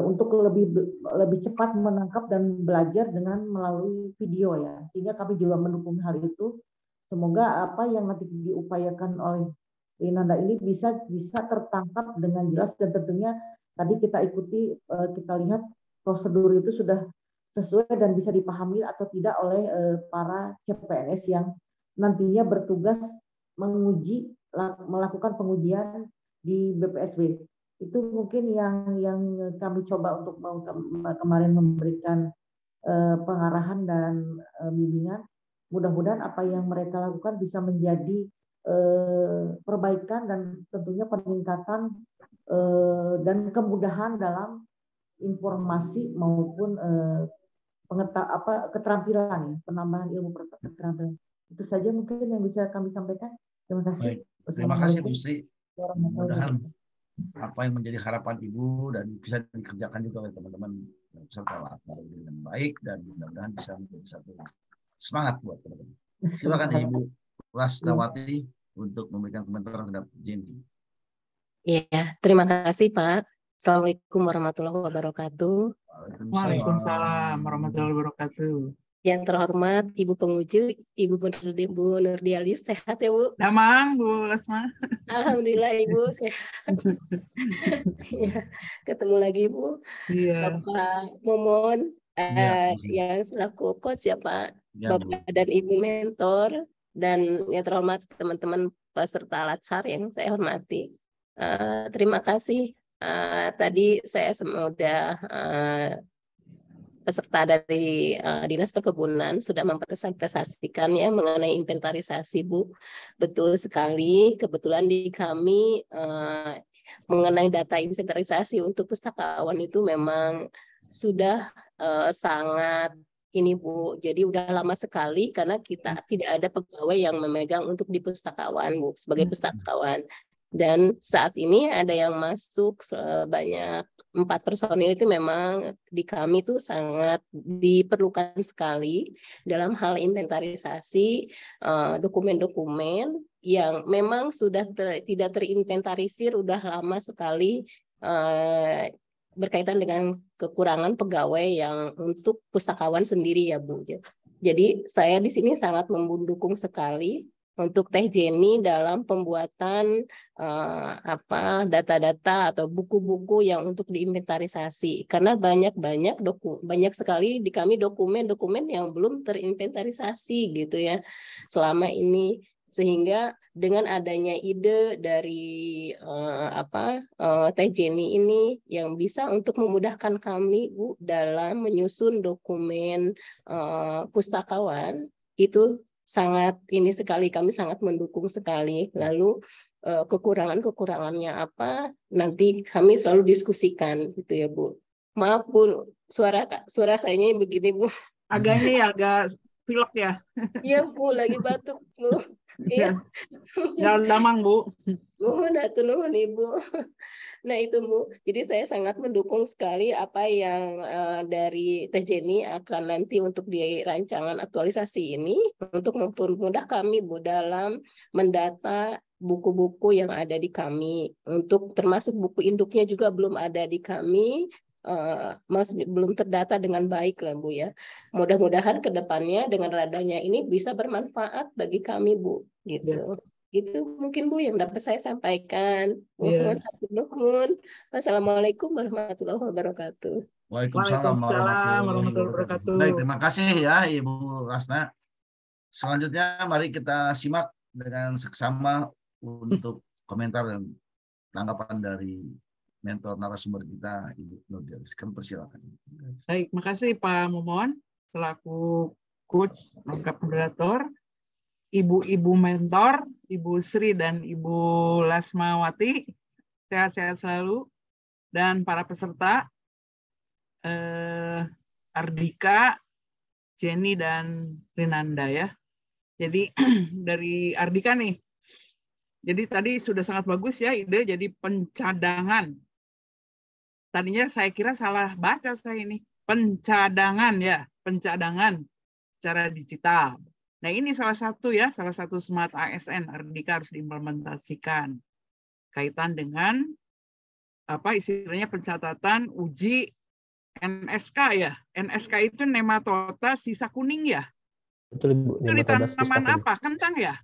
untuk lebih cepat menangkap dan belajar dengan melalui video ya. Sehingga kami juga mendukung hal itu. Semoga apa yang nanti diupayakan oleh Rinanda ini bisa tertangkap dengan jelas, dan tentunya tadi kita ikuti, kita lihat prosedur itu sudah sesuai dan bisa dipahami atau tidak oleh para CPNS yang nantinya bertugas melakukan pengujian di BPSB. Itu mungkin yang kami coba untuk kemarin memberikan pengarahan dan bimbingan. Mudah-mudahan apa yang mereka lakukan bisa menjadi perbaikan dan tentunya peningkatan dan kemudahan dalam informasi maupun keterampilan ya, penambahan ilmu keterampilan. Itu saja mungkin yang bisa kami sampaikan. Terima kasih. Baik. Terima kasih Bu Sri. Mudah-mudahan apa yang menjadi harapan Ibu dan bisa dikerjakan juga oleh teman-teman peserta latar dengan baik, dan mudah-mudahan bisa menjadi satu semangat buat teman-teman. Silakan Ibu Lasnawati untuk memberikan komentar terhadap Jenny. Iya, terima kasih Pak. Assalamualaikum warahmatullahi wabarakatuh. Waalaikumsalam warahmatullahi wabarakatuh. Yang terhormat Ibu penguji, Ibu Nurdialis, sehat ya Bu? Damang Bu Lasma. Alhamdulillah Ibu sehat. Ya, ketemu lagi Bu. Iya. Bapak Momon yang selaku coach ya Pak. Ya, Bapak dan Ibu mentor, dan yang terhormat teman-teman peserta Latsar yang saya hormati. Terima kasih. Tadi saya sudah peserta dari Dinas Perkebunan sudah mempresentasikan ya mengenai inventarisasi Bu. Betul sekali, kebetulan di kami mengenai data inventarisasi untuk pustakawan itu memang sudah sangat ini Bu. Jadi udah lama sekali karena kita tidak ada pegawai yang memegang untuk di pustakawan Bu sebagai pustakawan. Dan saat ini ada yang masuk sebanyak 4 personil, itu memang di kami itu sangat diperlukan sekali dalam hal inventarisasi dokumen-dokumen yang memang sudah tidak terinventarisir udah lama sekali berkaitan dengan kekurangan pegawai yang untuk pustakawan sendiri ya Bu. Jadi saya di sini sangat mendukung sekali untuk Teh Jenny dalam pembuatan data-data atau buku-buku yang untuk diinventarisasi, karena banyak sekali di kami dokumen-dokumen yang belum terinventarisasi gitu ya selama ini, sehingga dengan adanya ide dari Teh Jenny ini yang bisa untuk memudahkan kami Bu dalam menyusun dokumen pustakawan, itu sangat ini sekali, kami sangat mendukung sekali. Lalu kekurangan-kekurangannya apa nanti kami selalu diskusikan gitu ya Bu. Maaf Bu, suara saya begini Bu. Agak ini agak pilek ya. Iya Bu, lagi batuk Bu. Iya. Jangan damang Bu. Mohon atuh nuhun Ibu. Nah itu Bu, jadi saya sangat mendukung sekali apa yang dari Teh Jenny akan nanti untuk di rancangan aktualisasi ini untuk mempermudah kami Bu dalam mendata buku-buku yang ada di kami, untuk termasuk buku induknya juga belum ada di kami, belum terdata dengan baik lah Bu ya. Mudah-mudahan ke depannya dengan adanya ini bisa bermanfaat bagi kami Bu gitu. Itu mungkin Bu yang dapat saya sampaikan. Mohon. Wassalamualaikum warahmatullahi wabarakatuh. Waalaikumsalam warahmatullahi wabarakatuh. Baik, terima kasih ya Ibu Lasna. Selanjutnya mari kita simak dengan seksama untuk komentar dan tanggapan dari mentor narasumber kita Ibu Nurdialis. Kami persilakan. Baik, makasih Pak Momon selaku coach lengkap moderator. Ibu-ibu mentor, Ibu Sri dan Ibu Lasmawati, sehat-sehat selalu. Dan para peserta, Ardika, Jenny, dan Rinanda ya. Jadi dari Ardika nih, jadi tadi sudah sangat bagus ya ide jadi pencadangan. Tadinya saya kira salah baca saya ini, pencadangan ya, pencadangan secara digital. Nah ini salah satu smart ASN Ardika harus diimplementasikan. kaitan dengan apa istilahnya pencatatan uji NSK ya. NSK itu nematota sisa kuning ya. Betul Ibu. Itu di tanaman apa? Kentang ya?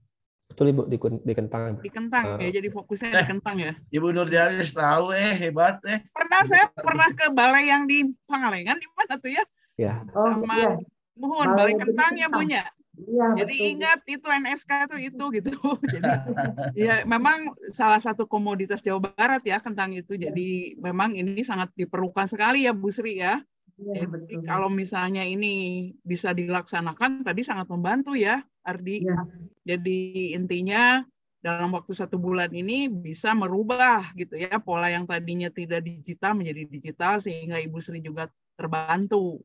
Betul Ibu, di kentang. Di kentang ya, jadi fokusnya di kentang ya. Ibu Nurdialis tahu hebat Saya pernah ke balai yang di Pangalengan, di mana tuh ya? Ya. Sama Mohon balai kentang ya Bunya. Iya, jadi betul. ingat itu NSK tuh itu gitu. Jadi ya memang salah satu komoditas Jawa Barat ya kentang itu. Jadi memang ini sangat diperlukan sekali ya Bu Sri ya. Iya, Jadi betul. kalau misalnya ini bisa dilaksanakan tadi sangat membantu ya Ardi. Ya. Jadi intinya dalam waktu 1 bulan ini bisa merubah gitu ya pola yang tadinya tidak digital menjadi digital sehingga Ibu Sri juga terbantu.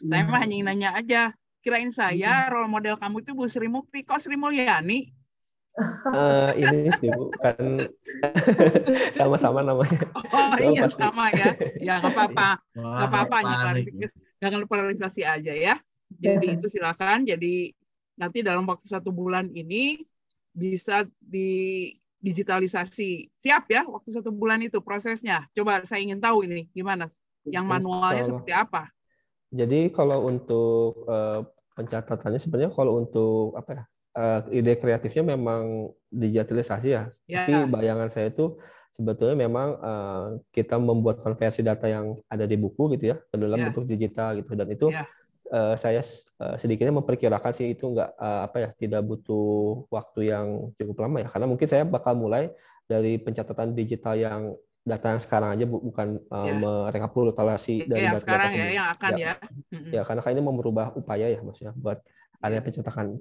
Saya mah hanya nanya aja. Kirain saya role model kamu itu Bu Sri Mukti, kok Sri Mulyani? Ini sih Bu, kan sama-sama namanya. Oh iya sama ya. Ya nggak apa-apa, nggak apa-apa jangan klarifikasi aja ya. Jadi itu silakan. Jadi nanti dalam waktu 1 bulan ini bisa digitalisasi. Siap ya waktu 1 bulan itu prosesnya. Coba saya ingin tahu ini gimana? Yang manualnya seperti apa? Jadi kalau untuk pencatatannya sebenarnya kalau untuk apa ya ide kreatifnya memang digitalisasi ya. Tapi bayangan saya itu sebetulnya memang kita membuat konversi data yang ada di buku gitu ya ke dalam bentuk digital gitu dan itu saya sedikitnya memperkirakan sih itu tidak butuh waktu yang cukup lama ya karena mungkin saya bakal mulai dari pencatatan digital yang data yang sekarang aja bukan merekapitulasi dari data sekarang sebelumnya. Yang akan ya karena ini mau merubah upaya ya maksudnya buat ada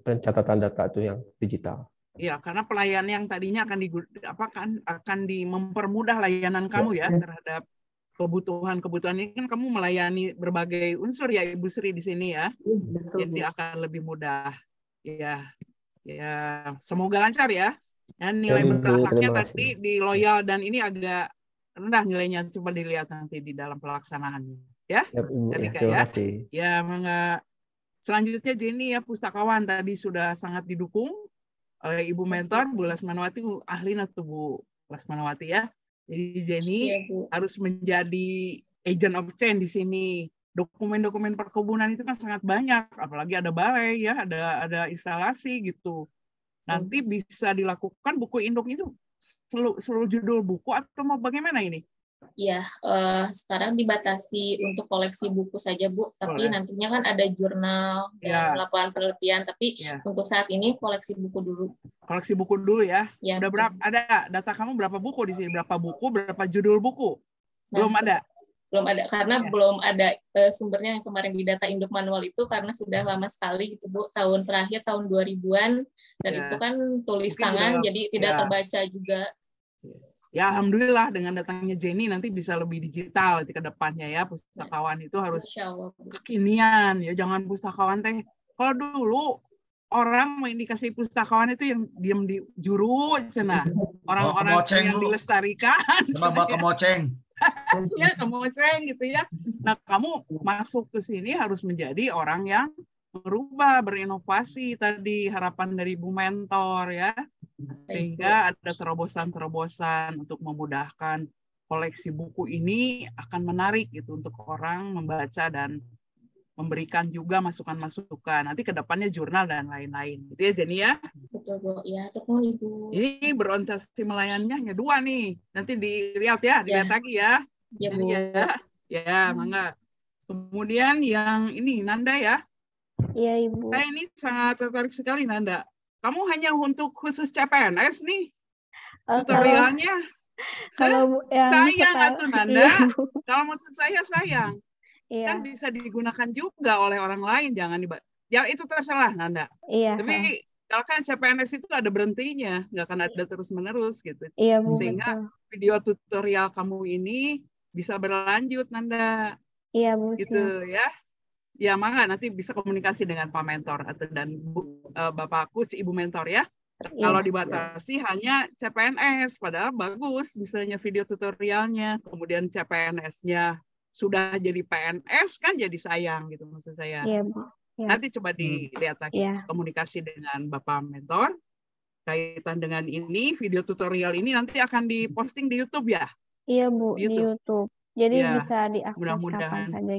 pencatatan data itu yang digital. Ya karena pelayan yang tadinya akan mempermudah layanan kamu ya terhadap kebutuhan ini kan kamu melayani berbagai unsur ya Ibu Sri di sini ya. Betul, jadi akan lebih mudah ya semoga lancar ya. Dan nilai berakhlaknya tadi di loyal dan ini agak rendah nilainya, coba dilihat nanti di dalam pelaksanaannya ya. Siap, Ibu. Terima kasih. Ya, mangga. Selanjutnya Jenny ya, pustakawan tadi sudah sangat didukung oleh Ibu Mentor Bu Lesmanawati, ahli atau Bu Lesmanawati ya. Jadi Jenny harus menjadi agent of change di sini. Dokumen-dokumen perkebunan itu kan sangat banyak, apalagi ada balai ya, ada instalasi gitu. Nanti bisa dilakukan buku induk itu seluruh judul buku atau mau bagaimana ini? Iya, sekarang dibatasi untuk koleksi buku saja Bu, tapi nantinya kan ada jurnal dan laporan penelitian, tapi untuk saat ini koleksi buku dulu. Koleksi buku dulu ya. Udah berapa? Ada data kamu berapa buku di sini? Berapa buku? Berapa judul buku? Belum ada. Belum ada karena belum ada sumbernya yang kemarin di data induk manual itu karena sudah lama sekali gitu Bu, tahun terakhir tahun 2000-an dan itu kan tulis tangan jadi tidak terbaca juga. Ya alhamdulillah dengan datangnya Jenny nanti bisa lebih digital di ke depannya ya. Pustakawan itu harus kekinian ya, jangan pustakawan teh. Kalau dulu orang mau indikasi pustakawan itu yang diam di juru cenah. Orang-orang yang dilestarikan. Coba kemoceng. Ya kemoceng gitu ya. Nah kamu masuk ke sini harus menjadi orang yang merubah, berinovasi tadi harapan dari Bu Mentor ya. Sehingga ada terobosan-terobosan untuk memudahkan koleksi buku ini akan menarik gitu untuk orang membaca dan memberikan juga masukan-masukan. Nanti ke depannya jurnal dan lain-lain. Gitu ya Jenny ya. Betul Bu. Ya, betul Ibu. Ini berorientasi melayaninya hanya 2 nih. Nanti dilihat ya, dilihat lagi ya. Ya Bu. Ya, mangga. Kemudian yang ini Nanda ya. Iya Ibu. Saya ini sangat tertarik sekali Nanda. Kamu hanya untuk khusus CPNS nih tutorialnya. Kalau yang sayang atuh Nanda. Iya, kalau maksud saya sayang. Iya. Kan bisa digunakan juga oleh orang lain, jangan ya itu terserah Nanda. Iya. Tapi kalau kan CPNS itu ada berhentinya, nggak akan ada terus-menerus gitu. Iya, Bu, sehingga video tutorial kamu ini bisa berlanjut Nanda. Iya Bu. Gitu ya. Ya mangga nanti bisa komunikasi dengan Pak Mentor dan Bapakku si Ibu Mentor ya. Kalau dibatasi hanya CPNS, padahal bagus misalnya video tutorialnya, kemudian CPNS-nya sudah jadi PNS kan jadi sayang gitu maksud saya. Iya Bu. Ya. Nanti coba dilihat lagi komunikasi dengan Bapak Mentor. berkaitan dengan ini, video tutorial ini nanti akan diposting di YouTube ya? Iya Bu, di YouTube. Jadi Ya, bisa diakses kapan mudah-mudahan. saja.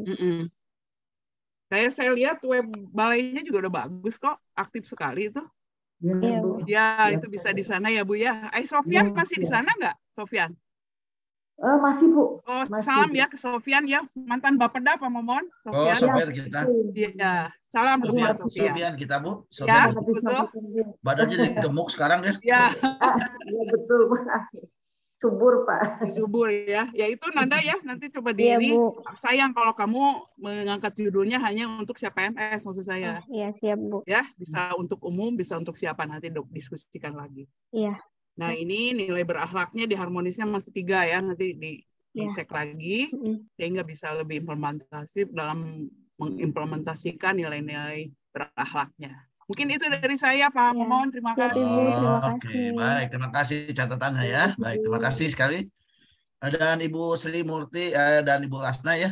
Saya lihat web balainya juga udah bagus kok, aktif sekali itu. Iya, Bu. Ya, itu bisa di sana ya Bu ya. Sofian masih di sana nggak, Sofian? Masih Bu. Oh, masih. salam ya ke Sofian ya, mantan Bapeda Pak Momon. Sofian. Oh, Sofian kita. Iya, salam buat Sofian. Sofian kita Bu. Ya, Sofian. betul. Badannya jadi gemuk sekarang ya. Ya. Ya betul, subur Pak. Subur ya. Ya itu Nanda ya, nanti coba di ini. Sayang kalau kamu mengangkat judulnya hanya untuk CPNS maksud saya. Iya, siap Bu. Ya, bisa untuk umum, bisa untuk siapa nanti diskusikan lagi. Iya. Nah, ini nilai berakhlaknya di harmonisnya masih 3 ya, nanti dicek lagi sehingga bisa lebih implementatif dalam mengimplementasikan nilai-nilai berakhlaknya. Mungkin itu dari saya, Pak Momon. Terima kasih. Oke, baik. Terima kasih catatannya ya. Baik, terima kasih sekali. Dan Ibu Sri Murti dan Ibu Asna ya.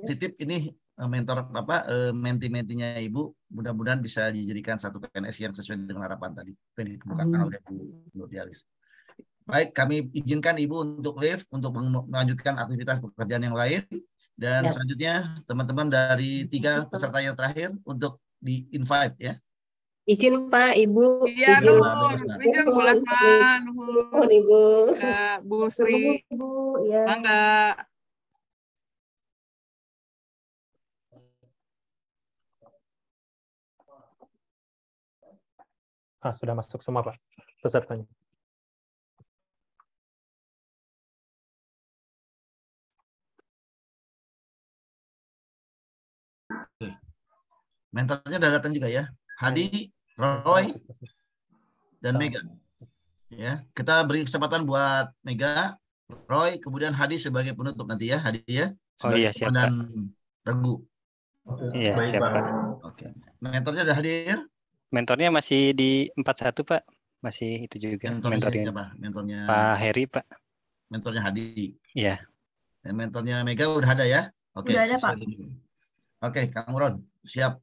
Titip ini mentor menti-mentinya Ibu. Mudah-mudahan bisa dijadikan satu PNS yang sesuai dengan harapan tadi. Yang dikemukakan oleh Bu Nurdialis. Baik, kami izinkan Ibu untuk leave, untuk melanjutkan aktivitas pekerjaan yang lain. Dan selanjutnya teman-teman dari 3 peserta yang terakhir untuk di-invite ya. Izin Pak, Ibu. Iya, izin Bu Lasman. Ibu. Bu Sri. Bu, ya. Bangga. Sudah masuk semua Pak pesertanya. Mentornya udah datang juga ya. Hadi, Roy, dan Mega. Ya, kita beri kesempatan buat Mega, Roy, kemudian Hadi sebagai penutup nanti ya, Hadi ya. Oh iya, siap dan Pak. Regu. Iya, siap Pak. Oke. Mentornya udah hadir? Mentornya masih di 41 Pak. Masih itu juga. Mentornya siapa? Mentornya Pak Heri Pak. Mentornya Hadi. Iya. Dan mentornya Mega udah ada ya? Oke. Udah ada Pak. Oke, Kang Ron, siap.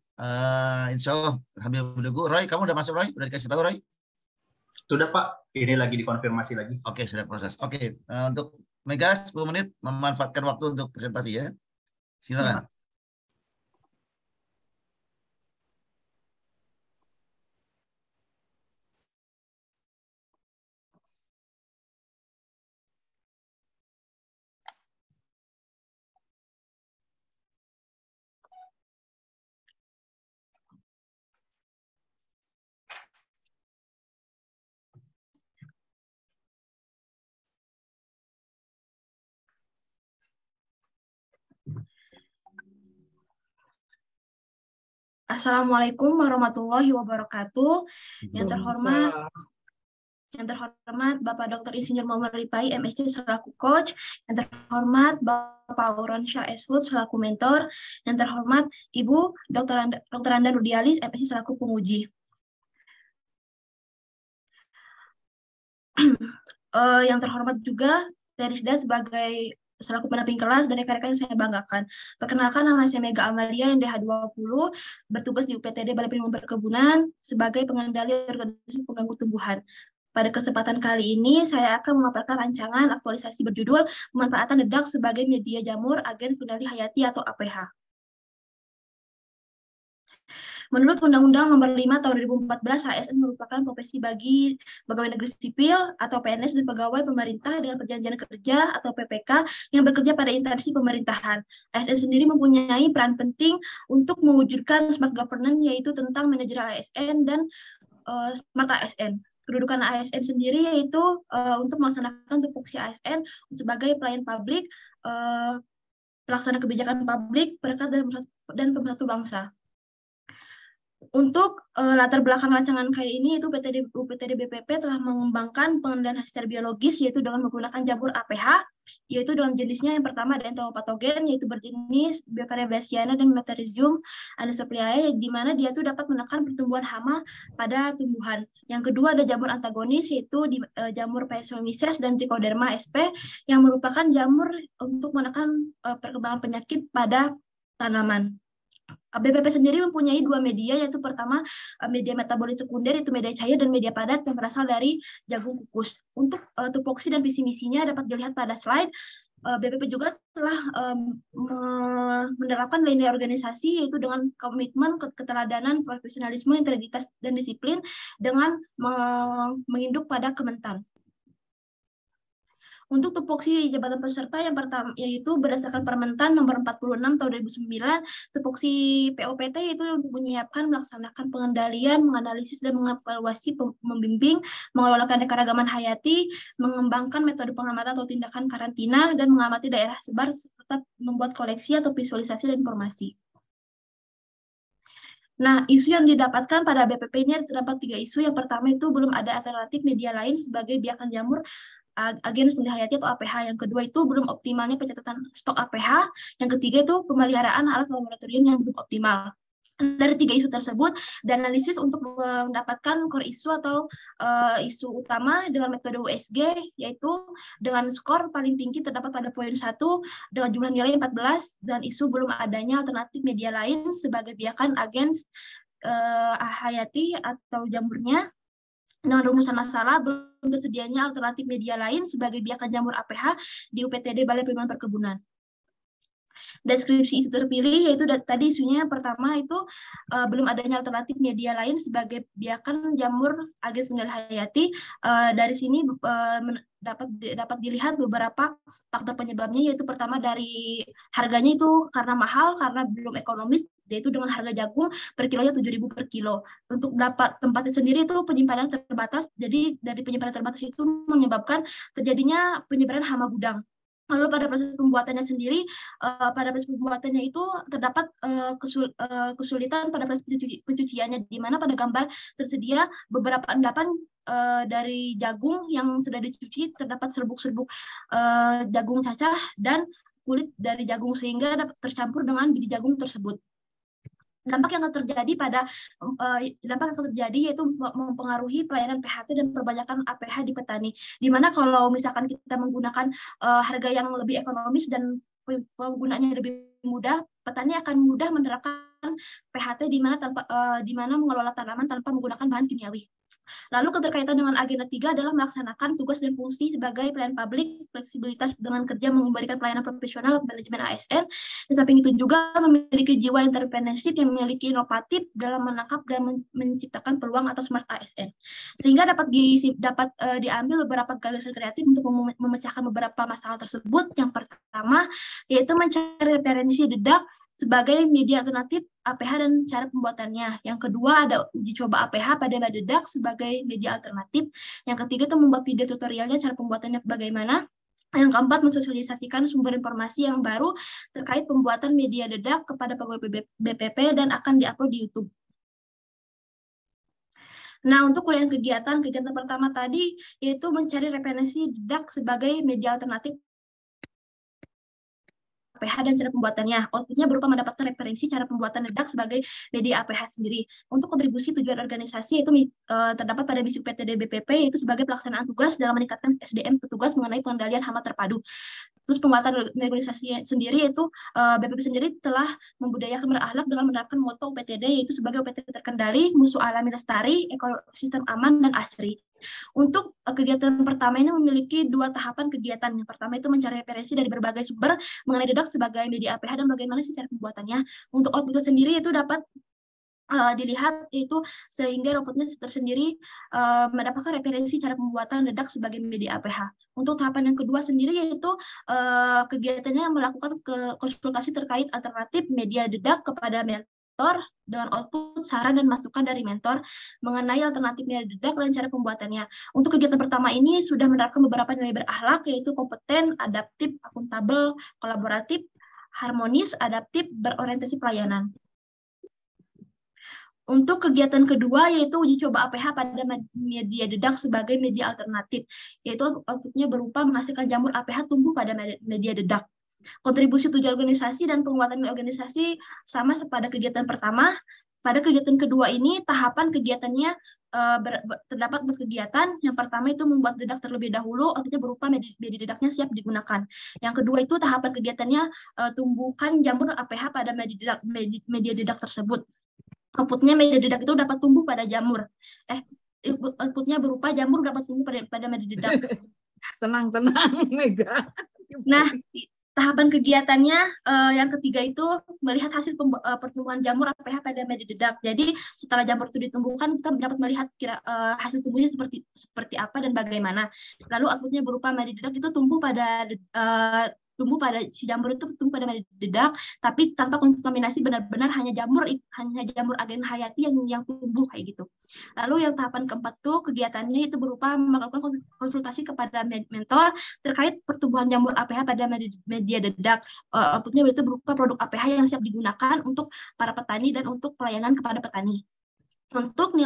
Insya Allah, alhamdulillah. Roy, kamu udah masuk Roy? Udah dikasih tahu Roy? Sudah Pak, ini lagi dikonfirmasi lagi. Oke, sudah proses. Oke, untuk Mega 10 menit memanfaatkan waktu untuk presentasi ya. Silakan. Ya. Assalamualaikum warahmatullahi wabarakatuh. Yang terhormat Bapak Dr. Insinyur Muhammad Ripai, MSc selaku coach. Yang terhormat Bapak Auronsyah Eshud selaku mentor. Yang terhormat Ibu Dr. Anda Nurdialis, MSc selaku penguji. Yang terhormat juga Terisda sebagai selaku pendamping kelas dan rekan-rekan yang saya banggakan. Perkenalkan, nama saya Mega Amalia yang DH20, bertugas di UPTD Balai Pengembangan Perkebunan sebagai pengendali organisasi pengganggu tumbuhan. Pada kesempatan kali ini, saya akan memaparkan rancangan aktualisasi berjudul Pemanfaatan Dedak sebagai Media Jamur Agen Kendali Hayati atau APH. Menurut Undang-Undang Nomor 5 Tahun 2014, ASN merupakan profesi bagi pegawai negeri sipil atau PNS dan pegawai pemerintah dengan perjanjian kerja atau PPK yang bekerja pada instansi pemerintahan. ASN sendiri mempunyai peran penting untuk mewujudkan smart governance, yaitu tentang manajemen ASN dan smart ASN. Kedudukan ASN sendiri yaitu untuk melaksanakan tupoksi ASN sebagai pelayan publik, pelaksana kebijakan publik, perekat dan pemersatu bangsa. Untuk latar belakang rancangan kali ini, itu UPTD BPP telah mengembangkan pengendalian secara biologis, yaitu dengan menggunakan jamur APH, yaitu dalam jenisnya yang pertama ada entomopatogen, yaitu berjenis Biocaria bassiana dan Metarhizium anisopleae, di mana dia itu dapat menekan pertumbuhan hama pada tumbuhan. Yang kedua ada jamur antagonis, yaitu jamur Phaeomyces dan Trichoderma sp, yang merupakan jamur untuk menekan perkembangan penyakit pada tanaman. BPP sendiri mempunyai 2 media, yaitu pertama media metabolit sekunder, itu media cair, dan media padat yang berasal dari jagung kukus. Untuk tupoksi dan visi misinya dapat dilihat pada slide. BPP juga telah menerapkan nilai organisasi, yaitu dengan komitmen, keteladanan, profesionalisme, integritas, dan disiplin dengan menginduk pada Kementan. Untuk tupoksi jabatan peserta yang pertama yaitu berdasarkan Permentan nomor 46 tahun 2009, tupoksi POPT yaitu untuk menyiapkan, melaksanakan pengendalian, menganalisis dan mengevaluasi, membimbing, mengelola keanekaragaman hayati, mengembangkan metode pengamatan atau tindakan karantina, dan mengamati daerah sebar serta membuat koleksi atau visualisasi dan informasi. Nah, isu yang didapatkan pada BPP ini terdapat 3 isu. Yang pertama itu belum ada alternatif media lain sebagai biakan jamur agens benda hayati atau APH. Yang kedua itu belum optimalnya pencatatan stok APH. Yang ketiga itu pemeliharaan alat laboratorium yang belum optimal. Dari 3 isu tersebut, dan analisis untuk mendapatkan core isu atau isu utama dengan metode USG, yaitu dengan skor paling tinggi terdapat pada poin 1 dengan jumlah nilai 14, dan isu belum adanya alternatif media lain sebagai biakan agens hayati atau jamurnya. Dengan rumusan masalah, belum tersedianya alternatif media lain sebagai biakan jamur APH di UPTD Balai Perlindungan Perkebunan. Deskripsi isu terpilih, yaitu tadi isunya yang pertama itu belum adanya alternatif media lain sebagai biakan jamur agens benda hayati. Dari sini dapat dilihat beberapa faktor penyebabnya, yaitu pertama dari harganya itu karena mahal, karena belum ekonomis, yaitu dengan harga jagung per kilonya 7.000 per kilo. Untuk dapat tempatnya sendiri itu penyimpanan terbatas, jadi dari penyimpanan terbatas itu menyebabkan terjadinya penyebaran hama gudang. Lalu pada proses pembuatannya sendiri, pada proses pembuatannya itu terdapat kesulitan pada proses pencuciannya, di mana pada gambar tersedia beberapa endapan dari jagung yang sudah dicuci, terdapat serbuk-serbuk jagung cacah dan kulit dari jagung, sehingga dapat tercampur dengan biji jagung tersebut. Dampak yang terjadi yaitu mempengaruhi pelayanan PHT dan perbanyakan APH di petani. Di mana kalau misalkan kita menggunakan harga yang lebih ekonomis dan penggunaannya lebih mudah, petani akan mudah menerapkan PHT di mana mengelola tanaman tanpa menggunakan bahan kimiawi. Lalu keterkaitan dengan agenda 3 adalah melaksanakan tugas dan fungsi sebagai pelayan publik, fleksibilitas dengan kerja memberikan pelayanan profesional manajemen ASN. Di samping itu juga memiliki jiwa entrepreneurship yang memiliki inovatif dalam menangkap dan menciptakan peluang atau smart ASN. Sehingga dapat diambil beberapa gagasan kreatif untuk memecahkan beberapa masalah tersebut. Yang pertama yaitu mencari referensi dedak sebagai media alternatif APH dan cara pembuatannya. Yang kedua ada uji coba APH pada dedak sebagai media alternatif. Yang ketiga itu membuat video tutorialnya cara pembuatannya bagaimana. Yang keempat mensosialisasikan sumber informasi yang baru terkait pembuatan media dedak kepada pegawai BPP dan akan diupload di YouTube. Nah, untuk kegiatan pertama tadi yaitu mencari referensi dedak sebagai media alternatif APH dan cara pembuatannya. Outputnya berupa mendapatkan referensi cara pembuatan dedak sebagai media APH sendiri. Untuk kontribusi tujuan organisasi itu terdapat pada misi UPTD BPP, yaitu sebagai pelaksanaan tugas dalam meningkatkan SDM petugas mengenai pengendalian hama terpadu. Terus penguatan organisasi sendiri yaitu BPP sendiri telah membudayakan berakhlak dengan menerapkan moto UPTD, yaitu sebagai UPTD terkendali, musuh alami lestari, ekosistem aman dan asri. Untuk kegiatan pertama ini memiliki 2 tahapan kegiatan. Yang pertama itu mencari referensi dari berbagai sumber mengenai dedak sebagai media APH dan bagaimana sih cara pembuatannya. Untuk output sendiri itu dapat dilihat itu sehingga robotnya tersendiri mendapatkan referensi cara pembuatan dedak sebagai media APH. Untuk tahapan yang kedua sendiri yaitu kegiatannya melakukan konsultasi terkait alternatif media dedak kepada mentor dengan output saran dan masukan dari mentor mengenai alternatif media dedak dan cara pembuatannya. Untuk kegiatan pertama ini sudah menerapkan beberapa nilai berakhlak yaitu kompeten, adaptif, akuntabel, kolaboratif, harmonis, adaptif, berorientasi pelayanan. Untuk kegiatan kedua yaitu uji coba APH pada media dedak sebagai media alternatif, yaitu outputnya berupa menghasilkan jamur APH tumbuh pada media dedak. Kontribusi tujuan organisasi dan penguatan organisasi sama pada kegiatan pertama. Pada kegiatan kedua ini tahapan kegiatannya terdapat 4 kegiatan. Yang pertama itu membuat dedak terlebih dahulu, artinya berupa media dedaknya siap digunakan. Yang kedua itu tahapan kegiatannya tumbuhkan jamur APH pada media dedak tersebut. Outputnya media dedak itu dapat tumbuh pada jamur. Outputnya berupa jamur dapat tumbuh pada media dedak. Tenang, Mega. Nah, tahapan kegiatannya yang ketiga itu melihat hasil pertumbuhan jamur APH pada media dedak. Jadi setelah jamur itu ditumbuhkan, kita dapat melihat hasil tumbuhnya seperti apa dan bagaimana. Lalu outputnya berupa media dedak itu tumbuh pada si jamur itu tumbuh pada media dedak, tapi tanpa kontaminasi, benar-benar hanya jamur agen hayati yang tumbuh kayak gitu. Lalu yang tahapan keempat tuh kegiatannya itu berupa melakukan konsultasi kepada mentor terkait pertumbuhan jamur APH pada media dedak. Outputnya berarti berupa produk APH yang siap digunakan untuk para petani dan untuk pelayanan kepada petani. Untuk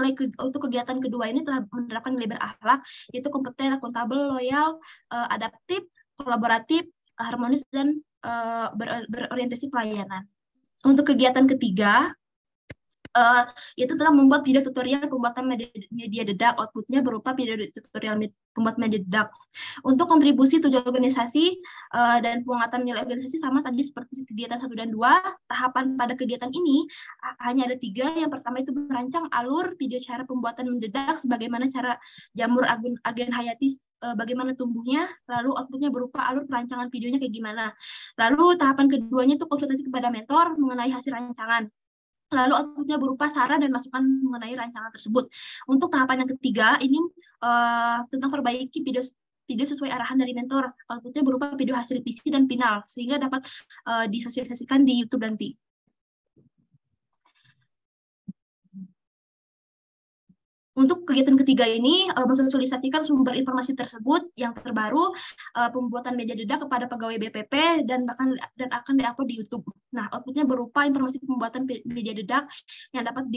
kegiatan kedua ini telah menerapkan nilai berakhlak, yaitu kompeten, akuntabel, loyal, adaptif, kolaboratif, harmonis, dan berorientasi pelayanan. Untuk kegiatan ketiga, yaitu telah membuat video tutorial pembuatan media dedak. Outputnya berupa video tutorial pembuat media dedak. Untuk kontribusi tujuan organisasi dan penguatan nilai organisasi sama tadi seperti kegiatan 1 dan 2. Tahapan pada kegiatan ini hanya ada 3. Yang pertama itu merancang alur video cara pembuatan media dedak, sebagaimana cara jamur agen hayati, bagaimana tumbuhnya, lalu outputnya berupa alur perancangan videonya kayak gimana. Lalu tahapan keduanya itu konsultasi kepada mentor mengenai hasil rancangan. Lalu outputnya berupa saran dan masukan mengenai rancangan tersebut. Untuk tahapan yang ketiga, ini tentang perbaiki video sesuai arahan dari mentor. Outputnya berupa video hasil revisi dan final, sehingga dapat disosialisasikan di YouTube nanti. Untuk kegiatan ketiga ini, mensosialisasikan sumber informasi tersebut yang terbaru, pembuatan media dedak kepada pegawai BPP, dan akan diupload di YouTube. Nah, outputnya berupa informasi pembuatan media dedak yang dapat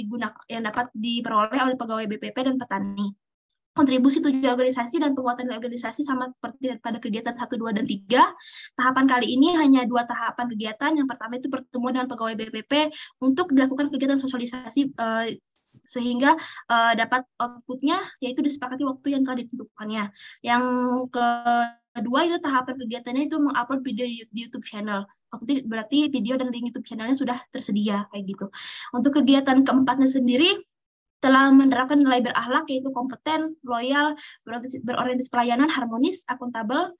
diperoleh oleh pegawai BPP dan petani. Kontribusi tujuan organisasi dan penguatan organisasi sama seperti pada kegiatan 1, 2, dan 3. Tahapan kali ini hanya 2 tahapan kegiatan. Yang pertama itu pertemuan dengan pegawai BPP untuk dilakukan kegiatan sosialisasi sehingga dapat outputnya, yaitu disepakati waktu yang telah ditentukannya. Yang kedua itu tahapan kegiatannya itu mengupload video di YouTube channel. Berarti video dan link YouTube channelnya sudah tersedia kayak gitu. Untuk kegiatan keempatnya sendiri telah menerapkan nilai berakhlak, yaitu kompeten, loyal, berorientasi pelayanan, harmonis, akuntabel.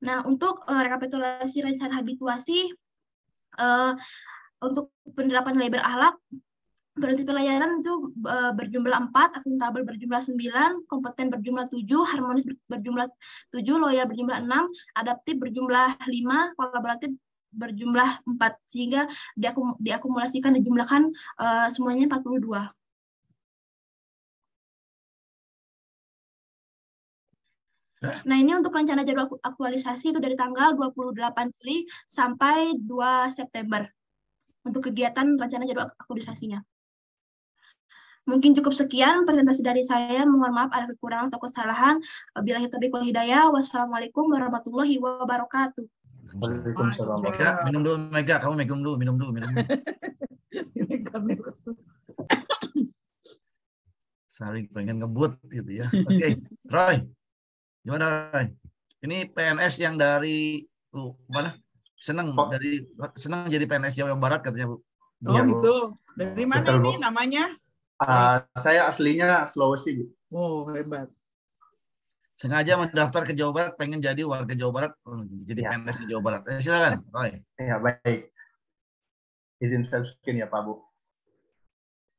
Nah, untuk rekapitulasi rencana habituasi, untuk penerapan nilai berakhlak, berorientasi pelayanan itu berjumlah 4, akuntabel berjumlah 9, kompeten berjumlah 7, harmonis berjumlah 7, loyal berjumlah 6, adaptif berjumlah 5, kolaboratif berjumlah 4, sehingga diakumulasikan, dijumlahkan semuanya 42. Nah, ini untuk rencana jadwal aktualisasi itu dari tanggal 28 Juli sampai 2 September. Untuk kegiatan rencana jadwal aktualisasinya. Mungkin cukup sekian presentasi dari saya. Mohon maaf ada kekurangan atau kesalahan. Billahi taufiq wal hidayah. Wassalamualaikum warahmatullahi wabarakatuh. Waalaikumsalam. Minum dulu, Mega. Kamu minum dulu. Saling pengen ngebut gitu ya. Oke, Roy. Gimana, Roy? Ini PNS yang dari mana? Senang jadi PNS Jawa Barat katanya, Bu. Oh gitu. Dari mana ini namanya? Saya aslinya Sulawesi, Bu. Oh, hebat. Sengaja mendaftar ke Jawa Barat, pengen jadi warga Jawa Barat, jadi PNS di Jawa Barat. Silakan, Roy. Ya, baik. Izin saya sekian ya, Pak Bu.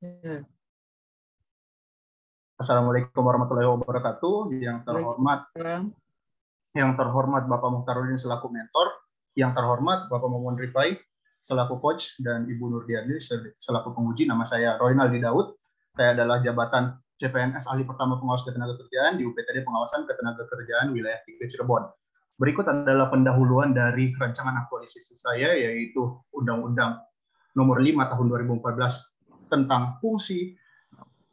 Ya. Assalamualaikum warahmatullahi wabarakatuh. Yang terhormat Bapak Muhtarudin selaku mentor, yang terhormat Bapak Momon Rifai selaku coach, dan Ibu Nurdiani selaku penguji. Nama saya Roynaldi Daud. Saya adalah jabatan CPNS Ahli Pertama Pengawas Ketenagakerjaan di UPTD Pengawasan Ketenagakerjaan Wilayah 3 Cirebon. Berikut adalah pendahuluan dari rancangan aktualisasi saya, yaitu Undang-Undang Nomor 5 Tahun 2014 tentang fungsi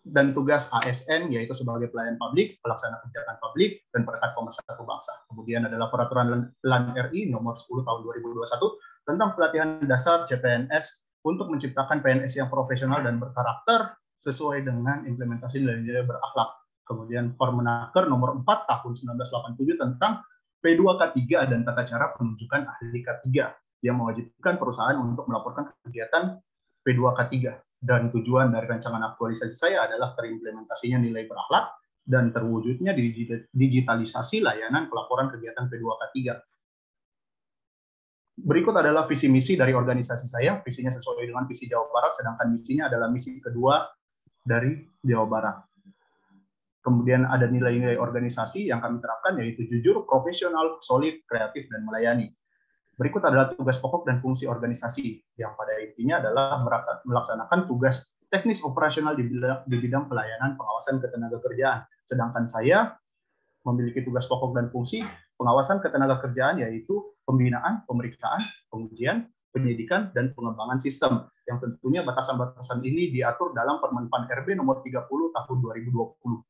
dan tugas ASN, yaitu sebagai pelayan publik, pelaksana kebijakan publik, dan perekat pemersatu bangsa. Kemudian adalah Peraturan LAN RI Nomor 10 Tahun 2021 tentang pelatihan dasar CPNS untuk menciptakan PNS yang profesional dan berkarakter, sesuai dengan implementasi nilai-nilai berakhlak. Kemudian Permenaker nomor 4 tahun 1987 tentang P2K3 dan tata cara penunjukan ahli K3 yang mewajibkan perusahaan untuk melaporkan kegiatan P2K3. Dan tujuan dari rancangan aktualisasi saya adalah terimplementasinya nilai berakhlak dan terwujudnya digitalisasi layanan pelaporan kegiatan P2K3. Berikut adalah visi misi dari organisasi saya. Visinya sesuai dengan visi Jawa Barat, sedangkan misinya adalah misi kedua dari Jawa Barat. Kemudian ada nilai-nilai organisasi yang kami terapkan, yaitu jujur, profesional, solid, kreatif, dan melayani. Berikut adalah tugas pokok dan fungsi organisasi, yang pada intinya adalah melaksanakan tugas teknis operasional di bidang pelayanan pengawasan ketenagakerjaan. Sedangkan saya memiliki tugas pokok dan fungsi pengawasan ketenagakerjaan, yaitu pembinaan, pemeriksaan, pengujian, penyidikan, dan pengembangan sistem. Yang tentunya batasan-batasan ini diatur dalam Permenpan RB nomor 30 tahun 2020.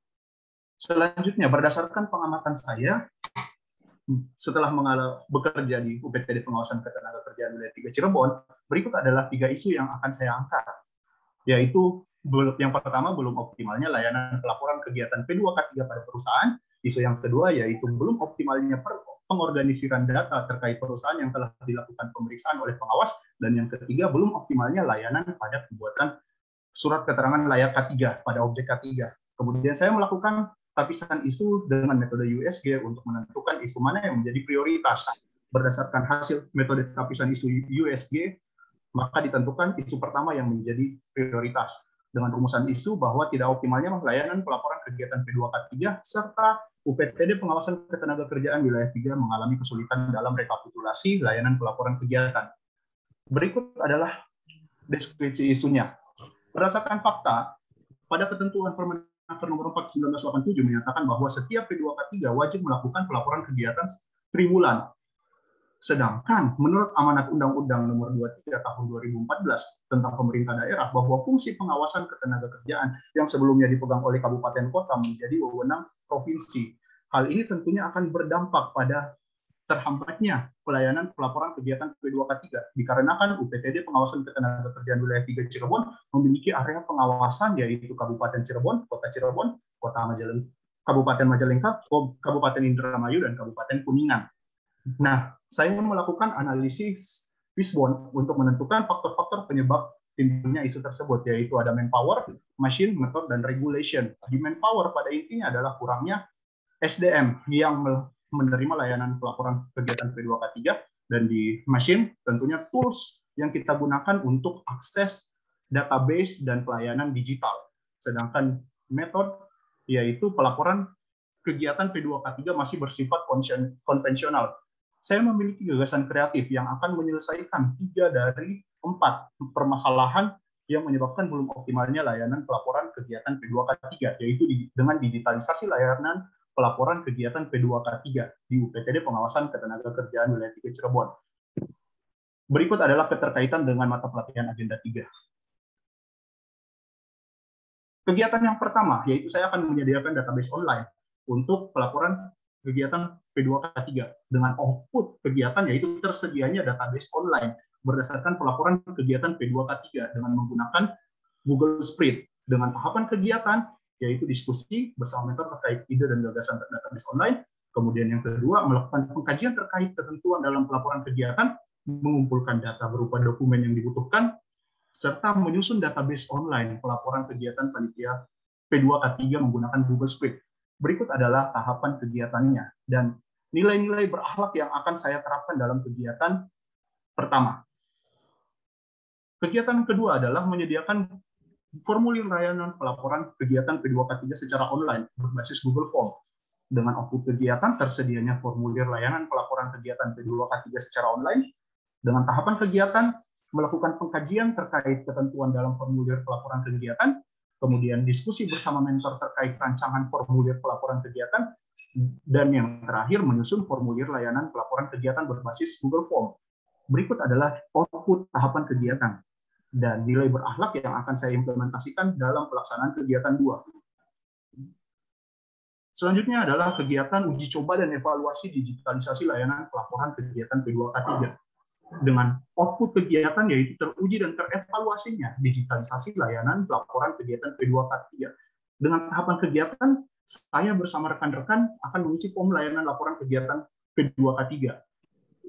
Selanjutnya, berdasarkan pengamatan saya, setelah bekerja di UPTD Pengawasan Ketenagakerjaan Wilayah 3 Cirebon, berikut adalah 3 isu yang akan saya angkat, yaitu yang pertama, belum optimalnya layanan pelaporan kegiatan P2K3 pada perusahaan. Isu yang kedua, yaitu belum optimalnya pengorganisiran data terkait perusahaan yang telah dilakukan pemeriksaan oleh pengawas. Dan yang ketiga, belum optimalnya layanan pada pembuatan surat keterangan layak K3 pada objek K3. Kemudian saya melakukan tapisan isu dengan metode USG untuk menentukan isu mana yang menjadi prioritas. Berdasarkan hasil metode tapisan isu USG, maka ditentukan isu pertama yang menjadi prioritas. Dengan rumusan isu bahwa tidak optimalnya layanan pelaporan kegiatan P2K3 serta UPTD Pengawasan Ketenagakerjaan Wilayah 3 mengalami kesulitan dalam rekapitulasi layanan pelaporan kegiatan. Berikut adalah deskripsi isunya. Berdasarkan fakta, pada ketentuan Permenaker nomor 4 1987 menyatakan bahwa setiap P2K3 wajib melakukan pelaporan kegiatan triwulan. Sedangkan menurut amanat Undang-Undang nomor 23 tahun 2014 tentang pemerintah daerah, bahwa fungsi pengawasan ketenagakerjaan yang sebelumnya dipegang oleh kabupaten kota menjadi wewenang provinsi. Hal ini tentunya akan berdampak pada terhambatnya pelayanan pelaporan kegiatan P2K3 dikarenakan UPTD Pengawasan Ketenagakerjaan Wilayah 3 Cirebon memiliki area pengawasan, yaitu Kabupaten Cirebon, Kota Cirebon, Kabupaten Majalengka, Kabupaten Indramayu, dan Kabupaten Kuningan. Nah, saya melakukan analisis Fishbone untuk menentukan faktor-faktor penyebab timbulnya isu tersebut, yaitu ada manpower, machine, method, dan regulation. Di manpower pada intinya adalah kurangnya SDM yang menerima layanan pelaporan kegiatan P2K3, dan di machine tentunya tools yang kita gunakan untuk akses database dan pelayanan digital. Sedangkan method yaitu pelaporan kegiatan P2K3 masih bersifat konvensional. Saya memiliki gagasan kreatif yang akan menyelesaikan 3 dari 4 permasalahan yang menyebabkan belum optimalnya layanan pelaporan kegiatan P2K3, yaitu dengan digitalisasi layanan pelaporan kegiatan P2K3 di UPTD Pengawasan Ketenagakerjaan Wilayah 3 Cirebon. Berikut adalah keterkaitan dengan mata pelatihan agenda 3. Kegiatan yang pertama, yaitu saya akan menyediakan database online untuk pelaporan kegiatan P2K3 dengan output kegiatan, yaitu tersedianya database online berdasarkan pelaporan kegiatan P2K3 dengan menggunakan Google Spread. Dengan tahapan kegiatan, yaitu diskusi bersama mentor terkait ide dan gagasan database online. Kemudian yang kedua, melakukan pengkajian terkait ketentuan dalam pelaporan kegiatan, mengumpulkan data berupa dokumen yang dibutuhkan, serta menyusun database online pelaporan kegiatan panitia P2K3 menggunakan Google Spread. Berikut adalah tahapan kegiatannya dan nilai-nilai berakhlak yang akan saya terapkan dalam kegiatan pertama. Kegiatan kedua adalah menyediakan formulir layanan pelaporan kegiatan P2K3 secara online berbasis Google Form. Dengan output kegiatan, tersedianya formulir layanan pelaporan kegiatan P2K3 secara online. Dengan tahapan kegiatan, melakukan pengkajian terkait ketentuan dalam formulir pelaporan kegiatan, kemudian diskusi bersama mentor terkait rancangan formulir pelaporan kegiatan, dan yang terakhir menyusun formulir layanan pelaporan kegiatan berbasis Google Form. Berikut adalah output tahapan kegiatan dan nilai berakhlak yang akan saya implementasikan dalam pelaksanaan kegiatan 2. Selanjutnya adalah kegiatan uji coba dan evaluasi digitalisasi layanan pelaporan kegiatan P2K3. dengan output kegiatan yaitu teruji dan terevaluasinya digitalisasi layanan pelaporan kegiatan P2K3. Dengan tahapan kegiatan, saya bersama rekan-rekan akan mengisi form layanan laporan kegiatan P2K3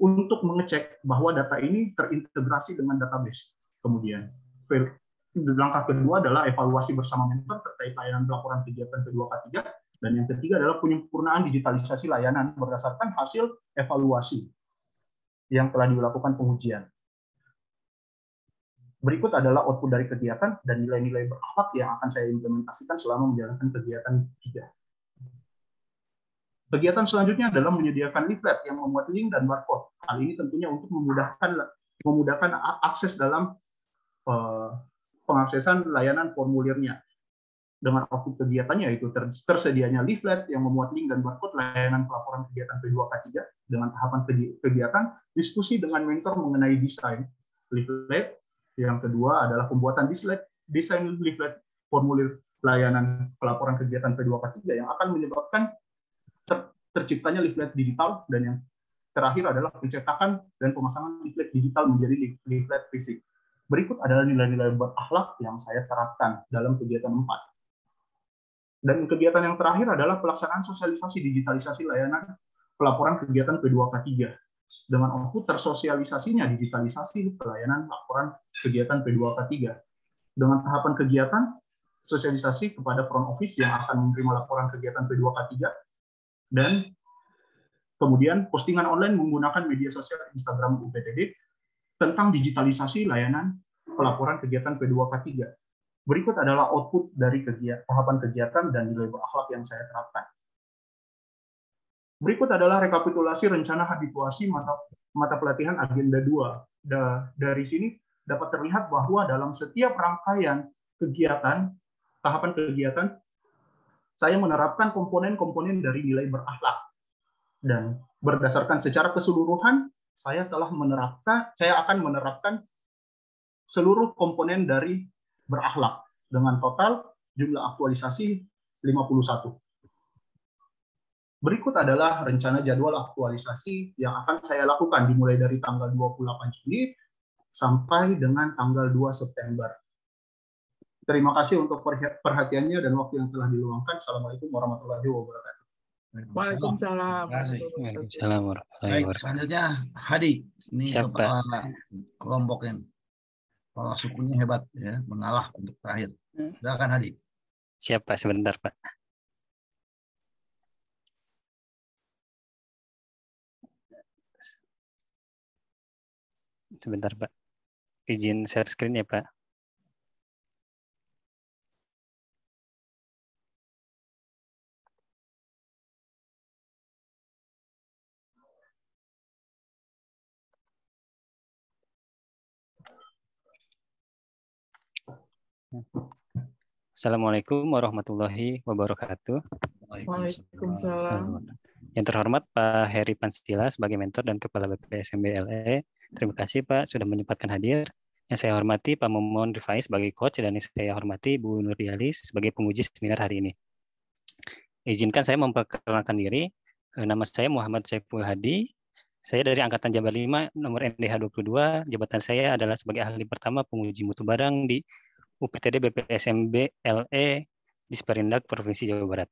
untuk mengecek bahwa data ini terintegrasi dengan database. Kemudian, langkah kedua adalah evaluasi bersama mentor terkait layanan pelaporan kegiatan P2K3, dan yang ketiga adalah penyempurnaan digitalisasi layanan berdasarkan hasil evaluasi yang telah dilakukan pengujian. Berikut adalah output dari kegiatan dan nilai-nilai berakhlak yang akan saya implementasikan selama menjalankan kegiatan 3. Kegiatan selanjutnya adalah menyediakan leaflet yang memuat link dan barcode. Hal ini tentunya untuk memudahkan akses dalam pengaksesan layanan formulirnya. Dengan output kegiatannya yaitu tersedianya leaflet yang memuat link dan barcode layanan pelaporan kegiatan P2K3. Dengan tahapan kegiatan, diskusi dengan mentor mengenai desain leaflet. Yang kedua adalah pembuatan desain leaflet formulir layanan pelaporan kegiatan P2K3 yang akan menyebabkan terciptanya leaflet digital, dan yang terakhir adalah pencetakan dan pemasangan leaflet digital menjadi leaflet fisik. Berikut adalah nilai-nilai berakhlak yang saya terapkan dalam kegiatan 4. Dan kegiatan yang terakhir adalah pelaksanaan sosialisasi digitalisasi layanan pelaporan kegiatan P2K3. Dengan output tersosialisasinya digitalisasi pelayanan laporan kegiatan P2K3. Dengan tahapan kegiatan, sosialisasi kepada front office yang akan menerima laporan kegiatan P2K3, dan kemudian postingan online menggunakan media sosial Instagram UPTD tentang digitalisasi layanan pelaporan kegiatan P2K3. Berikut adalah output dari tahapan kegiatan dan nilai berakhlak yang saya terapkan. Berikut adalah rekapitulasi rencana habituasi mata pelatihan agenda 2. Dari sini dapat terlihat bahwa dalam setiap rangkaian kegiatan, tahapan kegiatan, saya menerapkan komponen-komponen dari nilai berakhlak. Dan berdasarkan secara keseluruhan, saya akan menerapkan seluruh komponen dari berakhlak dengan total jumlah aktualisasi 51. Berikut adalah rencana jadwal aktualisasi yang akan saya lakukan dimulai dari tanggal 28 Juli sampai dengan tanggal 2 September. Terima kasih untuk perhatiannya dan waktu yang telah diluangkan. Assalamualaikum warahmatullahi wabarakatuh. Waalaikumsalam. Waalaikumsalam warahmatullahi Baik, wabarakatuh. selanjutnya Hadi. Ini Siapa? kepala kelompok yang kepala sukunya hebat ya, mengalah untuk terakhir. Silakan Hadi. Siapa? Sebentar, Pak. Sebentar, Pak. Izin share screen ya, Pak. Assalamualaikum warahmatullahi wabarakatuh. Waalaikumsalam. Yang terhormat Pak Heri Pansitila sebagai mentor dan Kepala BPSMB LE. Terima kasih Pak sudah menyempatkan hadir. Yang saya hormati Pak Momon Rifai sebagai coach dan yang saya hormati Bu Nurdialis sebagai penguji seminar hari ini. Izinkan saya memperkenalkan diri. Nama saya Muhammad Saiful Hadi. Saya dari Angkatan Jabar 5, nomor NDH 22. Jabatan saya adalah sebagai ahli pertama penguji mutu barang di UPTD BPSMB LE di Sperindak Provinsi Jawa Barat.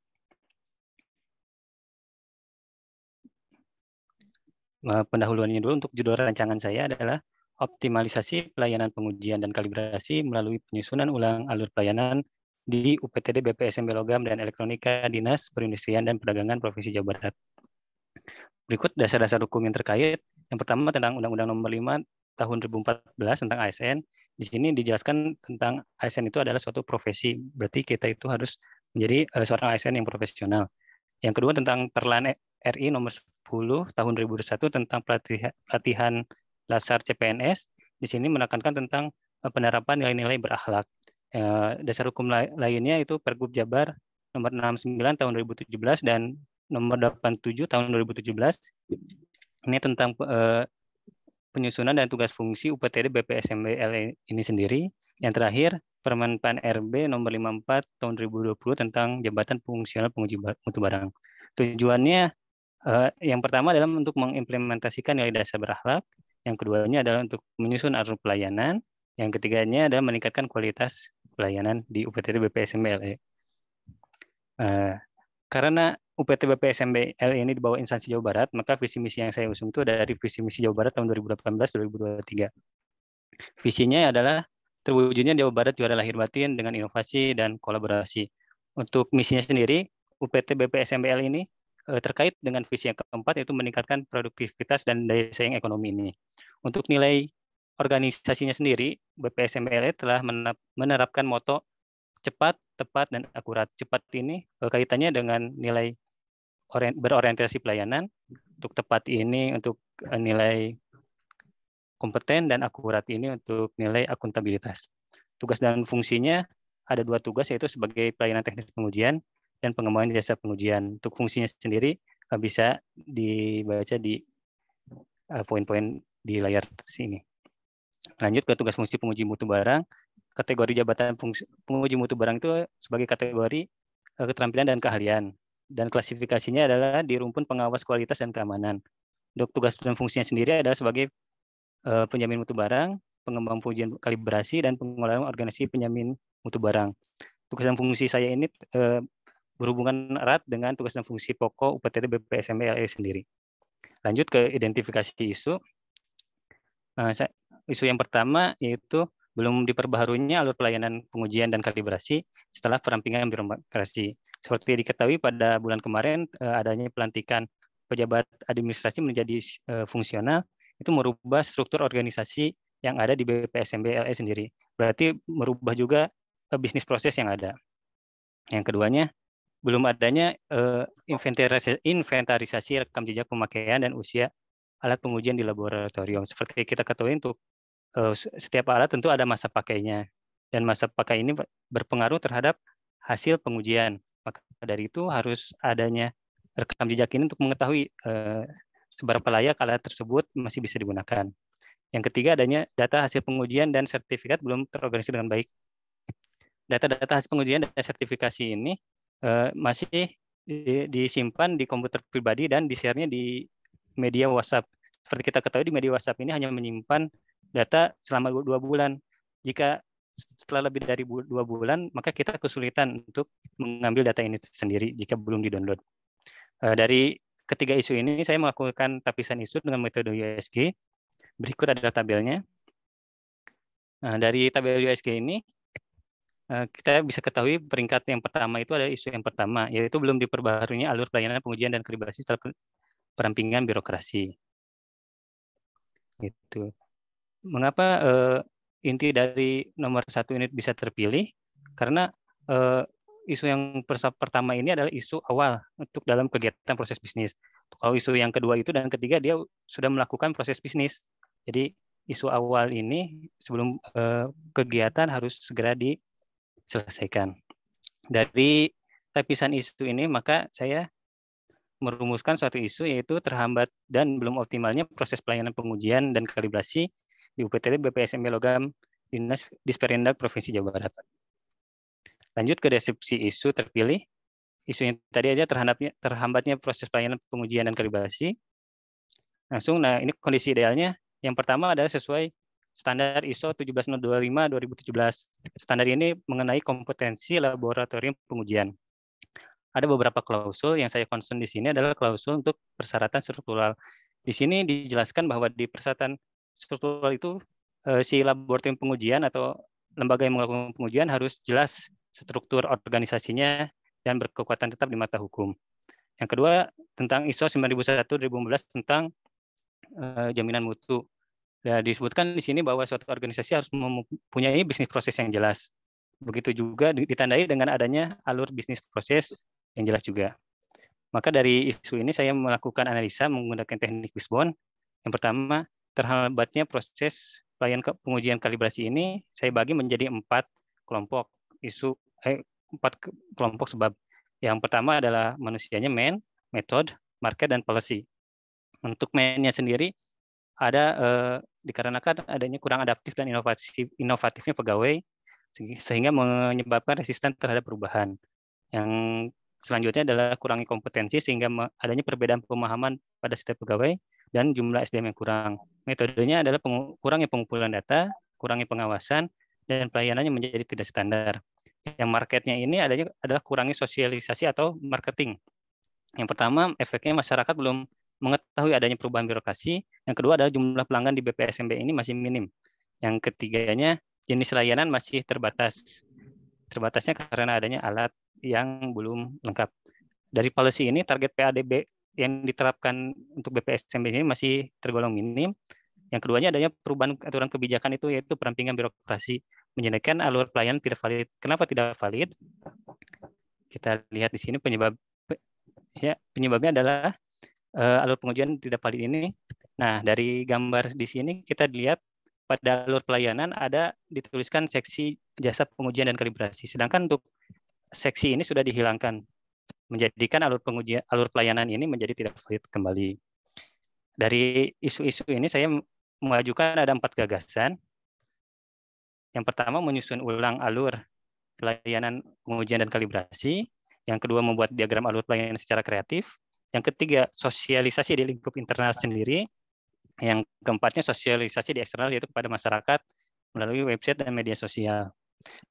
Pendahuluannya dulu untuk judul rancangan saya adalah optimalisasi pelayanan pengujian dan kalibrasi melalui penyusunan ulang alur pelayanan di UPTD BPSMB Logam dan Elektronika Dinas Perindustrian dan Perdagangan Provinsi Jawa Barat. Berikut dasar-dasar hukum yang terkait. Yang pertama tentang Undang-Undang Nomor 5 Tahun 2014 tentang ASN. Di sini dijelaskan tentang ASN itu adalah suatu profesi. Berarti kita itu harus menjadi seorang ASN yang profesional. Yang kedua tentang Perlan RI nomor 10 tahun 2001 tentang pelatihan Lasar CPNS. Di sini menekankan tentang penerapan nilai-nilai berakhlak. Dasar hukum lainnya itu Pergub Jabar nomor 69 tahun 2017 dan nomor 87 tahun 2017. Ini tentang penyusunan dan tugas fungsi UPTD BPSMB LE ini sendiri. Yang terakhir, Permen PAN RB nomor 54 tahun 2020 tentang jabatan fungsional penguji mutu barang. Tujuannya yang pertama adalah untuk mengimplementasikan nilai dasar berakhlak. Yang keduanya adalah untuk menyusun alur pelayanan. Yang ketiganya adalah meningkatkan kualitas pelayanan di UPTD BPSMBLE. Karena UPT BPSMBLE ini di bawah instansi Jawa Barat, maka visi misi yang saya usung itu dari visi misi Jawa Barat tahun 2018-2023. Visinya adalah terwujudnya Jawa Barat juara lahir batin dengan inovasi dan kolaborasi. Untuk misinya sendiri, UPT BPSMBLE ini terkait dengan visi yang keempat, yaitu meningkatkan produktivitas dan daya saing ekonomi ini. Untuk nilai organisasinya sendiri, BPSMBLE telah menerapkan moto cepat, tepat, dan akurat. Cepat ini kaitannya dengan nilai berorientasi pelayanan. Untuk tepat ini untuk nilai kompeten, dan akurat ini untuk nilai akuntabilitas. Tugas dan fungsinya ada 2 tugas, yaitu sebagai pelayanan teknis pengujian dan pengembangan jasa pengujian. Untuk fungsinya sendiri bisa dibaca di poin-poin di layar sini. Lanjut ke tugas fungsi penguji mutu barang. Kategori jabatan penguji mutu barang itu sebagai kategori keterampilan dan keahlian. Dan klasifikasinya adalah di rumpun pengawas kualitas dan keamanan. Untuk tugas dan fungsinya sendiri adalah sebagai penjamin mutu barang, pengembang pengujian kalibrasi, dan pengelolaan organisasi penjamin mutu barang. Tugas dan fungsi saya ini berhubungan erat dengan tugas dan fungsi pokok UPTD BPSMBLE sendiri. Lanjut ke identifikasi isu. Isu yang pertama yaitu belum diperbaharunya alur pelayanan pengujian dan kalibrasi setelah perampingan birokrasi. Seperti diketahui pada bulan kemarin adanya pelantikan pejabat administrasi menjadi fungsional, itu merubah struktur organisasi yang ada di BPSMBLE sendiri. Berarti merubah juga bisnis proses yang ada. Yang keduanya, belum adanya inventarisasi rekam jejak pemakaian dan usia alat pengujian di laboratorium. Seperti kita ketahui, untuk setiap alat tentu ada masa pakainya, dan masa pakai ini berpengaruh terhadap hasil pengujian. Maka dari itu harus adanya rekam jejak ini untuk mengetahui seberapa layak alat tersebut masih bisa digunakan. Yang ketiga, adanya data hasil pengujian dan sertifikat belum terorganisir dengan baik. Data-data hasil pengujian dan sertifikasi ini masih disimpan di komputer pribadi dan di-share-nya di media WhatsApp. Seperti kita ketahui, di media WhatsApp ini hanya menyimpan data selama 2 bulan. Jika setelah lebih dari 2 bulan, maka kita kesulitan untuk mengambil data ini sendiri jika belum di-download. Dari ketiga isu ini, saya melakukan tapisan isu dengan metode USG. Berikut adalah tabelnya. Dari tabel USG ini, kita bisa ketahui peringkat yang pertama itu adalah isu yang pertama, yaitu belum diperbaharunya alur pelayanan pengujian dan kalibrasi setelah perampingan birokrasi. Gitu. Mengapa inti dari nomor 1 ini bisa terpilih? Karena isu yang pertama ini adalah isu awal untuk dalam kegiatan proses bisnis. Kalau isu yang kedua itu dan ketiga, dia sudah melakukan proses bisnis. Jadi isu awal ini sebelum kegiatan harus segera diselesaikan. Dari tapisan isu ini, maka saya merumuskan suatu isu, yaitu terhambat dan belum optimalnya proses pelayanan pengujian dan kalibrasi di UPTD BPSMB Logam Dinas Disperindak Provinsi Jawa Barat. Lanjut ke deskripsi isu terpilih. Isu yang tadi aja terhambatnya proses pelayanan pengujian dan kalibrasi. Langsung, nah ini kondisi idealnya. Yang pertama adalah sesuai standar ISO 17025/2017. Standar ini mengenai kompetensi laboratorium pengujian. Ada beberapa klausul yang saya concern di sini adalah klausul untuk persyaratan struktural. Di sini dijelaskan bahwa di persyaratan struktural itu si laboratorium pengujian atau lembaga yang melakukan pengujian harus jelas struktur organisasinya dan berkekuatan tetap di mata hukum. Yang kedua, tentang ISO 9001/2015 tentang jaminan mutu. Ya, disebutkan di sini bahwa suatu organisasi harus mempunyai bisnis proses yang jelas. Begitu juga ditandai dengan adanya alur bisnis proses yang jelas juga. Maka dari isu ini saya melakukan analisa menggunakan teknik Wishbone. Yang pertama, terhambatnya proses pelayanan pengujian kalibrasi ini saya bagi menjadi 4 kelompok isu, 4 kelompok sebab. Yang pertama adalah manusianya, man, method, market, dan policy. Untuk man-nya sendiri ada dikarenakan adanya kurang adaptif dan inovatifnya pegawai sehingga menyebabkan resisten terhadap perubahan. Yang selanjutnya adalah kurangi kompetensi sehingga adanya perbedaan pemahaman pada setiap pegawai dan jumlah SDM yang kurang. Metodenya adalah kurangi pengumpulan data, kurangi pengawasan, dan pelayanannya menjadi tidak standar. Yang marketnya ini adalah kurangi sosialisasi atau marketing. Yang pertama, efeknya masyarakat belum mengetahui adanya perubahan birokrasi. Yang kedua adalah jumlah pelanggan di BPSMB ini masih minim. Yang ketiganya, jenis layanan masih terbatas. Terbatasnya karena adanya alat yang belum lengkap. Dari policy ini, target PADB yang diterapkan untuk BPSMB ini masih tergolong minim. Yang keduanya adanya perubahan aturan kebijakan itu yaitu perampingan birokrasi, menjadikan alur pelayanan tidak valid. Kenapa tidak valid? Kita lihat di sini penyebabnya adalah alur pengujian tidak valid ini. Nah, dari gambar di sini kita lihat pada alur pelayanan ada dituliskan seksi jasa pengujian dan kalibrasi. Sedangkan untuk seksi ini sudah dihilangkan, menjadikan alur pelayanan ini menjadi tidak valid kembali. Dari isu-isu ini saya mengajukan ada 4 gagasan. Yang pertama, menyusun ulang alur pelayanan pengujian dan kalibrasi. Yang kedua, membuat diagram alur pelayanan secara kreatif. Yang ketiga, sosialisasi di lingkup internal sendiri. Yang keempatnya, sosialisasi di eksternal, yaitu kepada masyarakat melalui website dan media sosial.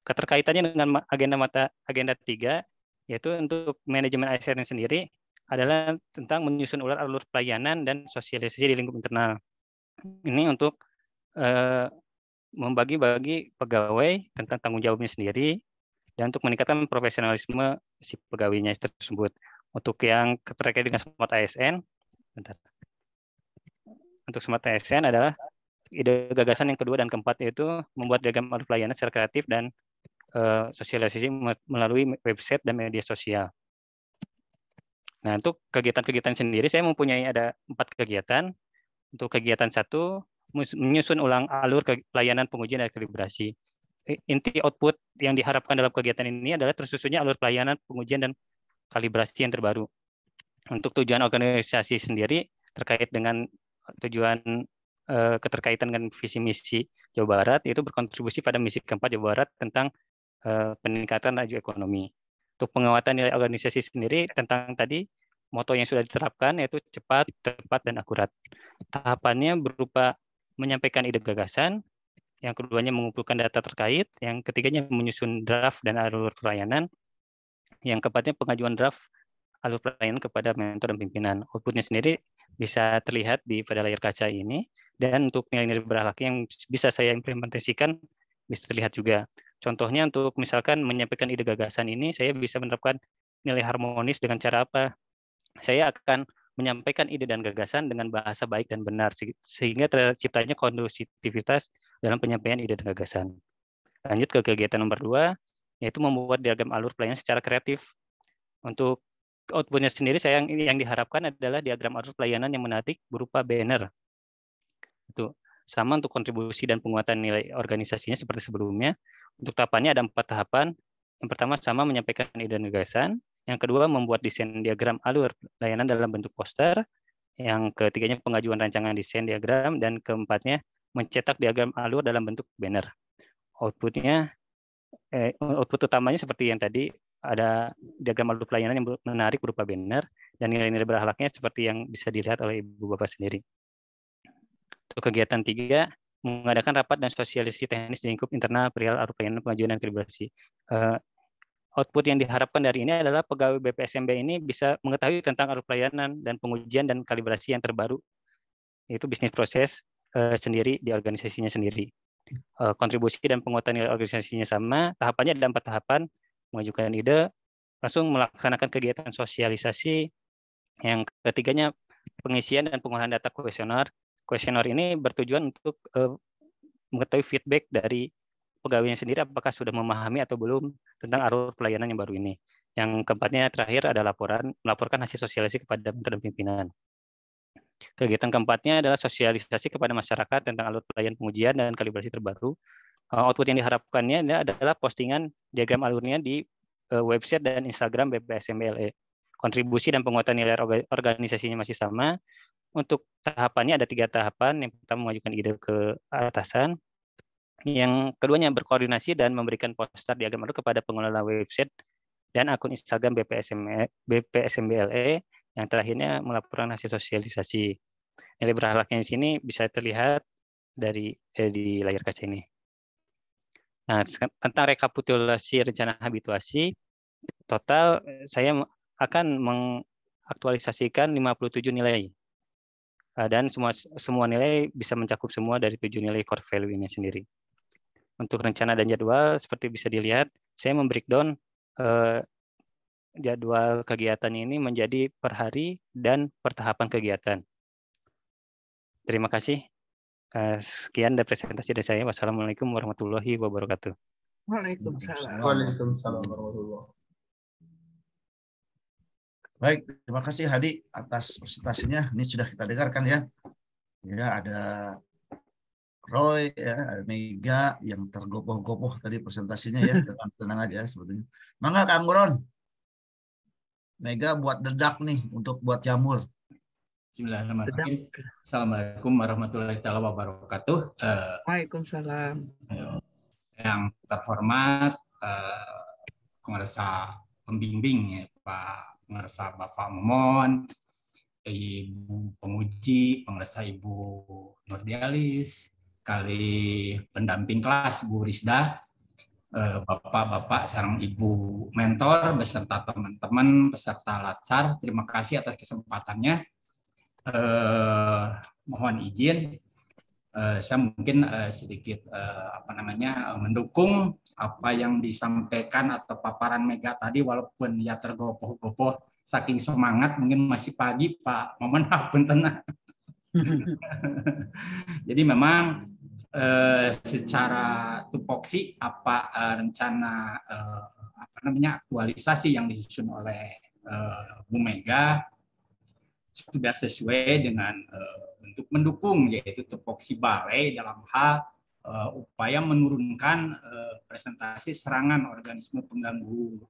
Keterkaitannya dengan agenda 3, yaitu untuk manajemen ASN sendiri, adalah tentang menyusun ulang alur pelayanan dan sosialisasi di lingkup internal. Ini untuk membagi-bagi pegawai tentang tanggung jawabnya sendiri dan untuk meningkatkan profesionalisme si pegawainya tersebut. Untuk yang terkait dengan Smart ASN, untuk Smart ASN adalah ide gagasan yang kedua dan keempat, yaitu membuat diagram alur pelayanan secara kreatif dan sosialisasi melalui website dan media sosial. Nah, untuk kegiatan-kegiatan sendiri saya mempunyai ada 4 kegiatan. Untuk kegiatan 1, menyusun ulang alur pelayanan pengujian dan kalibrasi. Inti output yang diharapkan dalam kegiatan ini adalah tersusunnya alur pelayanan pengujian dan kalibrasi yang terbaru. Untuk tujuan organisasi sendiri terkait dengan tujuan keterkaitan dengan visi misi Jawa Barat, yaitu berkontribusi pada misi keempat Jawa Barat tentang peningkatan laju ekonomi. Untuk penguatan nilai organisasi sendiri tentang tadi moto yang sudah diterapkan yaitu cepat, tepat, dan akurat. Tahapannya berupa menyampaikan ide gagasan, yang keduanya mengumpulkan data terkait, yang ketiganya menyusun draft dan alur pelayanan, yang keempatnya pengajuan draft alur pelayanan kepada mentor dan pimpinan. Outputnya sendiri bisa terlihat pada layar kaca ini, dan untuk nilai-nilai berakhlak yang bisa saya implementasikan bisa terlihat juga. Contohnya untuk misalkan menyampaikan ide gagasan ini, saya bisa menerapkan nilai harmonis dengan cara apa? Saya akan menyampaikan ide dan gagasan dengan bahasa baik dan benar, sehingga terciptanya kondusivitas dalam penyampaian ide dan gagasan. Lanjut ke kegiatan nomor 2, yaitu membuat diagram alur pelayanan secara kreatif. Untuk outputnya sendiri, yang diharapkan adalah diagram alur pelayanan yang menarik berupa banner. Itu sama untuk kontribusi dan penguatan nilai organisasinya seperti sebelumnya. Untuk tahapannya ada 4 tahapan. Yang pertama sama menyampaikan ide dan gagasan. Yang kedua, membuat desain diagram alur layanan dalam bentuk poster. Yang ketiganya, pengajuan rancangan desain diagram. Dan keempatnya, mencetak diagram alur dalam bentuk banner. Output utamanya seperti yang tadi, ada diagram alur pelayanan yang menarik berupa banner, dan nilai-nilai berakhlaknya seperti yang bisa dilihat oleh Ibu Bapak sendiri. Untuk kegiatan 3, mengadakan rapat dan sosialisasi teknis di lingkup internal perihal alur pelayanan pengajuan dan kalibrasi. Output yang diharapkan dari ini adalah pegawai BPSMB ini bisa mengetahui tentang alur pelayanan dan pengujian dan kalibrasi yang terbaru, yaitu bisnis proses sendiri di organisasinya sendiri. Kontribusi dan penguatan nilai organisasinya sama, tahapannya ada 4 tahapan: mengajukan ide, langsung melaksanakan kegiatan sosialisasi, yang ketiganya pengisian dan pengolahan data kuesioner. Kuesioner ini bertujuan untuk mengetahui feedback dari pegawainya sendiri apakah sudah memahami atau belum tentang alur pelayanan yang baru ini. Yang keempatnya terakhir ada melaporkan hasil sosialisasi kepada mentor dan pimpinan. Kegiatan keempatnya adalah sosialisasi kepada masyarakat tentang alur pelayanan pengujian dan kalibrasi terbaru. Output yang diharapkannya adalah postingan diagram alurnya di website dan Instagram BPSMB-LE. Kontribusi dan penguatan nilai organisasinya masih sama. Untuk tahapannya ada 3 tahapan. Yang pertama, mengajukan ide ke atasan. Yang keduanya, berkoordinasi dan memberikan poster diagram alur kepada pengelola website dan akun Instagram BPSMBLE yang terakhirnya melaporkan hasil sosialisasi. Nilai berhalaknya di sini bisa terlihat di layar kaca ini. Nah, tentang rekapitulasi rencana habituasi, total saya akan mengaktualisasikan 57 nilai. Dan semua nilai bisa mencakup semua dari 7 nilai core value ini sendiri. Untuk rencana dan jadwal, seperti bisa dilihat, saya membreakdown jadwal kegiatan ini menjadi per hari dan per tahapan kegiatan. Terima kasih. Sekian dari presentasi dari saya. Wassalamualaikum warahmatullahi wabarakatuh. Waalaikumsalam. Waalaikumsalam warahmatullahi wabarakatuh. Baik, terima kasih Hadi atas presentasinya. Ini sudah kita dengarkan ya. Ya, ada Roy, ya, ada Mega yang tergopoh-gopoh tadi presentasinya ya. Tenang aja sebetulnya. Mangga Kang Muron. Mega buat dedak nih untuk buat jamur. Bismillahirrahmanirrahim. Assalamualaikum warahmatullahi wabarakatuh. Waalaikumsalam. Yang terhormat pengarsa pembimbing ya, Pak pengarsa Bapak Momon, Ibu penguji, pengarsa Ibu Nurdialis, kali pendamping kelas Bu Risda, Bapak-bapak sareng Ibu mentor beserta teman-teman peserta latsar. Terima kasih atas kesempatannya. Mohon izin saya mungkin sedikit mendukung apa yang disampaikan atau paparan Mega tadi, walaupun ya tergopoh-gopoh saking semangat, mungkin masih pagi Pak Momen punten. Jadi memang secara tupoksi rencana aktualisasi yang disusun oleh Bu Mega sudah sesuai dengan bentuk mendukung, yaitu tupoksi balai dalam hal upaya menurunkan presentasi serangan organisme pengganggu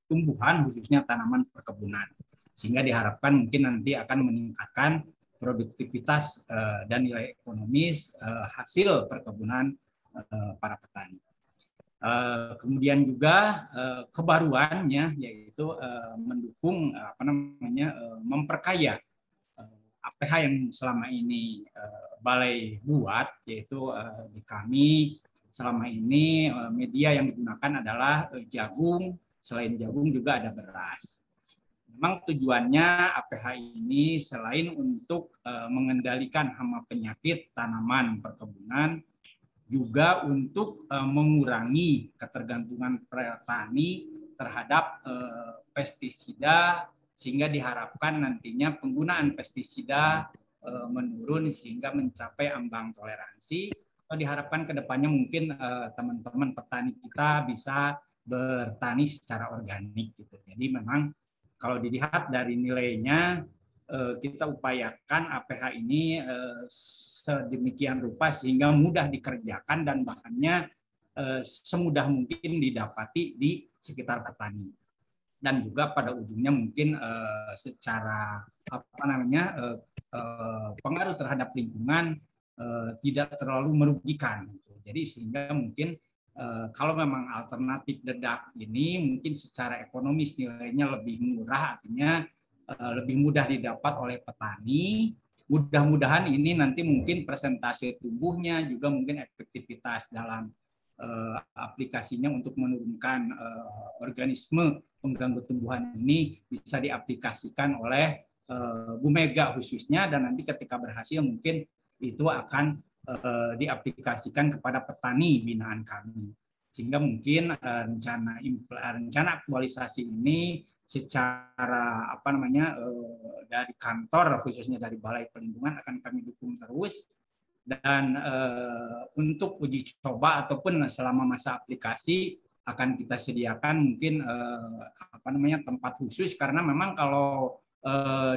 tumbuhan, khususnya tanaman perkebunan, sehingga diharapkan mungkin nanti akan meningkatkan produktivitas dan nilai ekonomis hasil perkebunan para petani. Kemudian juga kebaruannya yaitu mendukung memperkaya APH yang selama ini balai buat, yaitu di kami selama ini media yang digunakan adalah jagung, selain jagung juga ada beras. Memang tujuannya APH ini selain untuk mengendalikan hama penyakit tanaman perkebunan, juga untuk mengurangi ketergantungan petani terhadap pestisida, sehingga diharapkan nantinya penggunaan pestisida menurun sehingga mencapai ambang toleransi. Atau diharapkan ke depannya mungkin teman-teman petani kita bisa bertani secara organik gitu. Jadi memang kalau dilihat dari nilainya, kita upayakan APH ini sedemikian rupa sehingga mudah dikerjakan dan bahannya semudah mungkin didapati di sekitar petani, dan juga pada ujungnya mungkin secara pengaruh terhadap lingkungan tidak terlalu merugikan. Jadi sehingga mungkin kalau memang alternatif dedak ini mungkin secara ekonomis nilainya lebih murah, artinya lebih mudah didapat oleh petani. Mudah-mudahan ini nanti mungkin presentasi tumbuhnya juga mungkin efektivitas dalam aplikasinya untuk menurunkan organisme pengganggu tumbuhan ini bisa diaplikasikan oleh Bu Mega khususnya, dan nanti ketika berhasil mungkin itu akan diaplikasikan kepada petani binaan kami, sehingga mungkin rencana aktualisasi ini secara dari kantor khususnya dari Balai Pelindungan akan kami dukung terus, dan untuk uji coba ataupun selama masa aplikasi akan kita sediakan mungkin tempat khusus, karena memang kalau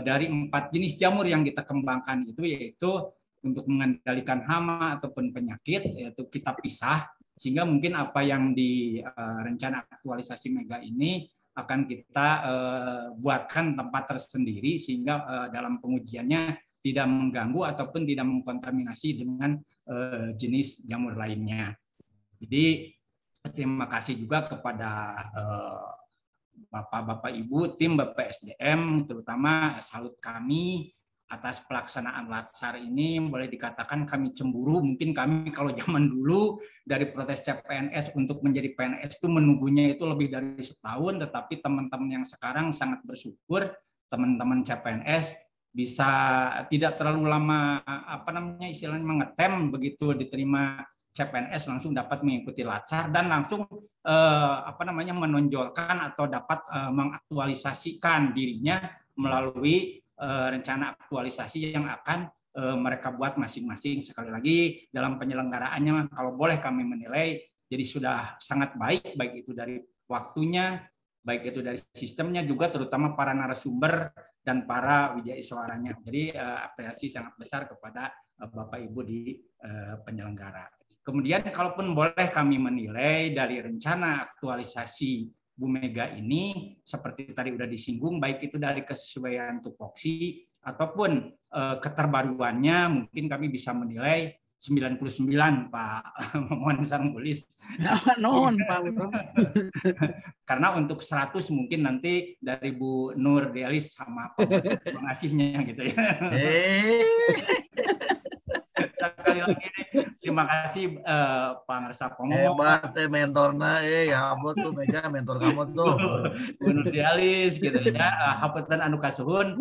dari 4 jenis jamur yang kita kembangkan itu, yaitu untuk mengendalikan hama ataupun penyakit, yaitu kita pisah, sehingga mungkin apa yang di rencana aktualisasi Mega ini akan kita buatkan tempat tersendiri sehingga dalam pengujiannya tidak mengganggu ataupun tidak mengkontaminasi dengan jenis jamur lainnya. Jadi terima kasih juga kepada Bapak-bapak Ibu, tim BPSDM, terutama salut kami atas pelaksanaan Latsar ini. Boleh dikatakan kami cemburu, mungkin kami kalau zaman dulu dari protes CPNS untuk menjadi PNS itu menunggunya itu lebih dari setahun, tetapi teman-teman yang sekarang sangat bersyukur teman-teman CPNS bisa tidak terlalu lama istilahnya mengetem, begitu diterima CPNS langsung dapat mengikuti Latsar dan langsung menonjolkan atau dapat mengaktualisasikan dirinya melalui rencana aktualisasi yang akan mereka buat masing-masing. Sekali lagi dalam penyelenggaraannya kalau boleh kami menilai jadi sudah sangat baik itu dari waktunya, baik itu dari sistemnya juga, terutama para narasumber dan para wijaiswaranya. Jadi apresiasi sangat besar kepada Bapak Ibu di penyelenggara. Kemudian kalaupun boleh kami menilai dari rencana aktualisasi Bu Mega ini, seperti tadi sudah disinggung, baik itu dari kesesuaian tupoksi ataupun keterbaruannya, mungkin kami bisa menilai 99, Pak Mohon Sanggulis. Non, Pak Betul. Karena untuk 100 mungkin nanti dari Bu Nur Dialis sama pengasihnya gitu ya. Sekali lagi terima kasih Pak Ngersapomo. Hebat mentorna, ya abot tuh Mega mentor kamu tuh. Bu Nur Dialis gitu ya. Hapunten anu kasuhun.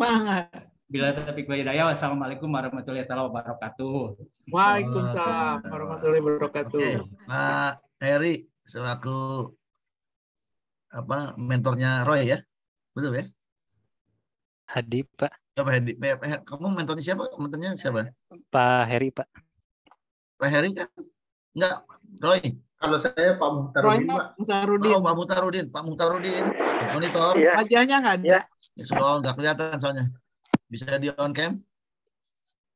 Bila taufiq wal hidayah, wassalamualaikum warahmatullahi wabarakatuh. Waalaikumsalam warahmatullahi wabarakatuh. Oke, Pak Heri selaku mentornya Roy ya, betul ya? Hadi, Pak. Pak Hedi, kamu mentornya siapa? Mentornya siapa? Pak Heri, Pak. Pak Heri kan? Enggak, Roy. Kalau saya Pak Muhtarudin, Pak. Oh, Pak Muhtarudin. Pak Muhtarudin. Monitor. Wajahnya nggak ada. Soal nggak kelihatan soalnya. Bisa di on cam?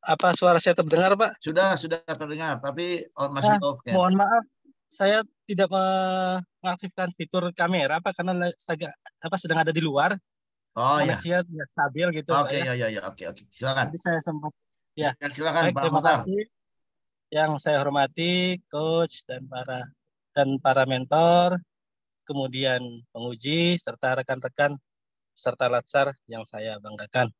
Apa suara saya terdengar, Pak? Sudah terdengar, tapi masih off cam. Mohon maaf, saya tidak mengaktifkan fitur kamera, Pak, karena sedang ada di luar. Oh ya. Koneksinya tidak stabil gitu. Oke, ya. Oke. Silakan. Jadi saya sempat. Ya. Silakan, Pak Terima Muhtar. kasih. Yang saya hormati coach dan para mentor, kemudian penguji serta rekan-rekan peserta Latsar yang saya banggakan.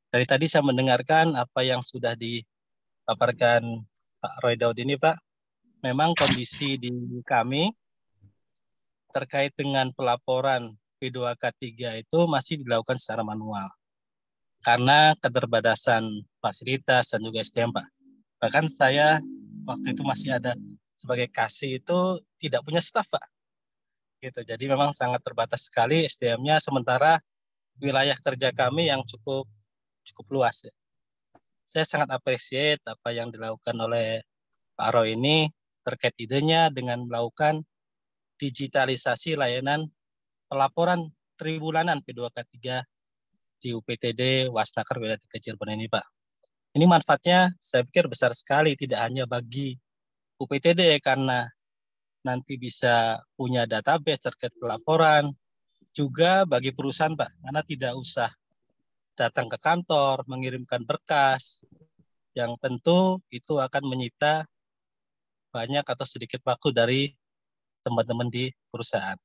Dari tadi saya mendengarkan apa yang sudah dipaparkan Pak Roy Daud ini, Pak. Memang kondisi di kami terkait dengan pelaporan P2K3 itu masih dilakukan secara manual. Karena keterbatasan fasilitas dan juga SDM, Pak. Bahkan saya waktu itu masih ada sebagai kasih itu tidak punya staf, Pak. Gitu. Jadi memang sangat terbatas sekali SDM-nya, sementara wilayah kerja kami yang cukup luas. Ya. Saya sangat appreciate apa yang dilakukan oleh Pak Roy ini terkait idenya dengan melakukan digitalisasi layanan pelaporan tribulanan P2K3 di UPTD Wasnaker Wilayah 3 Cirebon ini, Pak. Ini manfaatnya saya pikir besar sekali, tidak hanya bagi UPTD karena nanti bisa punya database terkait pelaporan, juga bagi perusahaan, Pak, karena tidak usah datang ke kantor, mengirimkan berkas, yang tentu itu akan menyita banyak atau sedikit waktu dari teman-teman di perusahaan.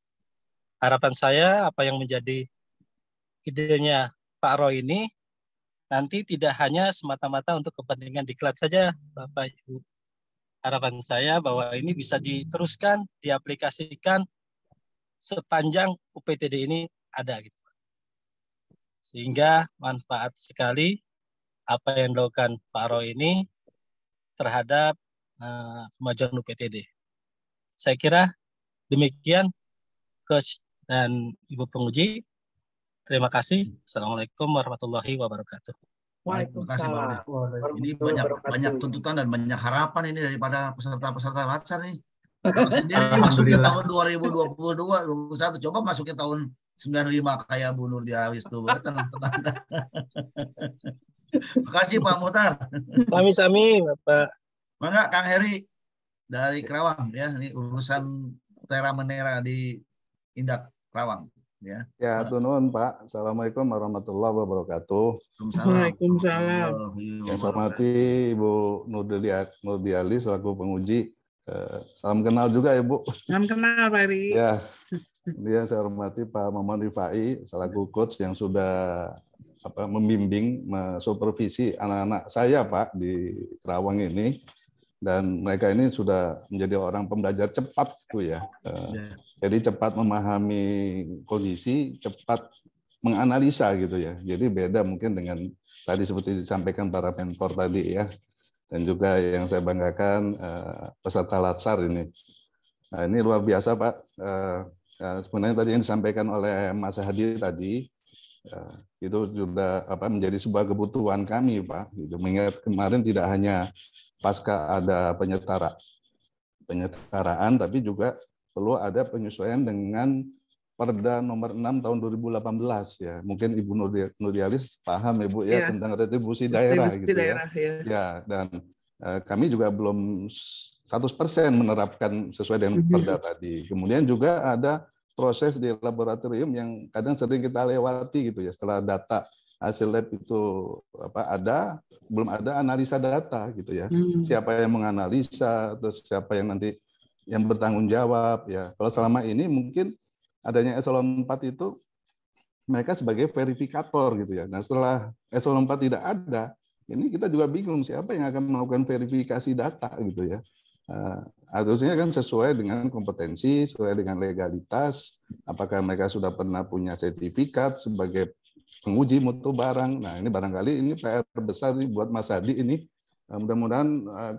Harapan saya apa yang menjadi idenya Pak Roy ini nanti tidak hanya semata-mata untuk kepentingan diklat saja, Bapak Ibu. Harapan saya bahwa ini bisa diteruskan, diaplikasikan sepanjang UPTD ini ada gitu. Sehingga manfaat sekali apa yang dilakukan Pak Roy ini terhadap kemajuan UPTD. Saya kira demikian, Coach dan Ibu penguji. Terima kasih. Assalamualaikum warahmatullahi wabarakatuh. Waalaikumsalam. Ini banyak tuntutan dan banyak harapan ini daripada peserta-peserta Latsar nih. Kalau sendiri masuk ke tahun 2022, 2021, coba masuk ke tahun 95 kayak Bu Nur Dialis tuh. Terima kasih Pak Muhtar. Sami-sami Bapak. Mangga Kang Heri dari Kerawang ya, ini urusan Tera Menera di Indak Kerawang ya. Ya, nuhun Pak. Assalamualaikum warahmatullahi wabarakatuh. Waalaikumsalam. Yang saya hormati Ibu Nur Dialis selaku penguji. Salam kenal juga ya Bu. Salam kenal Pak Heri. Ya, Kemudian saya hormati Pak Maman Rifai selaku coach yang sudah membimbing, supervisi anak-anak saya Pak di Kerawang ini, dan mereka ini sudah menjadi orang pembelajar cepat tuh ya. Jadi cepat memahami kondisi, cepat menganalisa gitu ya. Jadi beda mungkin dengan tadi seperti disampaikan para mentor tadi ya. Dan juga yang saya banggakan peserta Latsar ini. Nah, ini luar biasa Pak. Sebenarnya tadi yang disampaikan oleh Mas Hadi tadi itu sudah menjadi sebuah kebutuhan kami Pak. Gitu. Mengingat kemarin tidak hanya pasca ada penyetaraan, tapi juga perlu ada penyesuaian dengan Perda nomor 6 tahun 2018 ya. Mungkin Ibu Nurdialis paham Ibu ya tentang retribusi daerah gitu daerah, ya. Ya, dan kami juga belum 100% menerapkan sesuai dengan Perda tadi. Kemudian juga ada proses di laboratorium yang kadang sering kita lewati gitu ya. Setelah data hasil lab itu belum ada analisa data gitu ya. Siapa yang menganalisa, terus siapa yang nanti yang bertanggung jawab ya. Kalau selama ini mungkin adanya eselon 4 itu mereka sebagai verifikator gitu ya. Nah, setelah eselon 4 tidak ada, ini kita juga bingung siapa yang akan melakukan verifikasi data gitu ya. Harusnya kan sesuai dengan kompetensi, sesuai dengan legalitas, apakah mereka sudah pernah punya sertifikat sebagai penguji mutu barang. Nah, ini barangkali ini PR besar nih buat Mas Hadi ini. Mudah-mudahan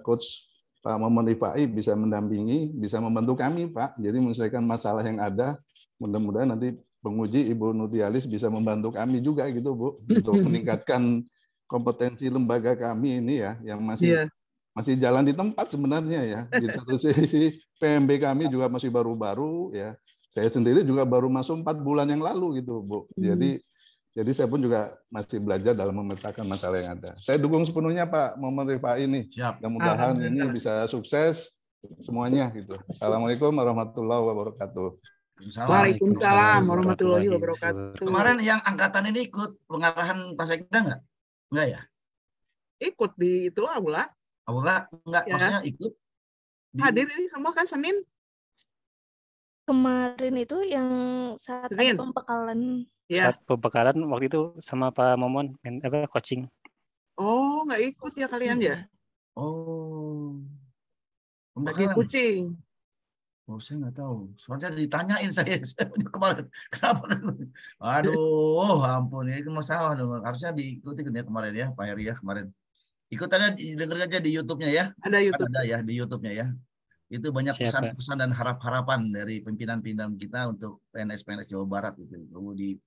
Coach Pak Maman Rifai bisa mendampingi, bisa membantu kami Pak. Jadi menyelesaikan masalah yang ada. Mudah-mudahan nanti penguji Ibu Nurdialis bisa membantu kami juga gitu Bu, untuk meningkatkan kompetensi lembaga kami ini ya, yang masih jalan di tempat sebenarnya ya. Di satu sisi PMB kami juga masih baru-baru ya. Saya sendiri juga baru masuk 4 bulan yang lalu gitu Bu. Jadi saya pun juga masih belajar dalam memetakan masalah yang ada. Saya dukung sepenuhnya Pak Maman Rifai ini. Mudah-mudahan ini bisa sukses semuanya gitu. Assalamualaikum warahmatullahi wabarakatuh. Waalaikumsalam warahmatullahi wabarakatuh. Kemarin yang angkatan ini ikut pengarahan Pak Sekda nggak? Enggak ya? Ikut di itu Aula. Aula enggak ya. Maksudnya ikut? Hadir ini semua kan Senin? Kemarin itu yang saat ada pembekalan. Saat pembekalan waktu itu sama Pak Momon coaching. Oh, nggak ikut ya kalian ya? Oh. Lagi kucing. Oh, saya nggak tahu. Soalnya ditanyain saya kemarin. Kenapa? Aduh, ampun. Ini masalah dong. Harusnya diikuti ya kemarin ya, Pak Heri ya kemarin. Ikut aja, dengerin aja di YouTube-nya ya. Ada YouTube. Ada ya di YouTube-nya ya. Itu banyak pesan-pesan dan harap-harapan dari pimpinan-pimpinan kita untuk PNS-PNS Jawa Barat itu. Perlu di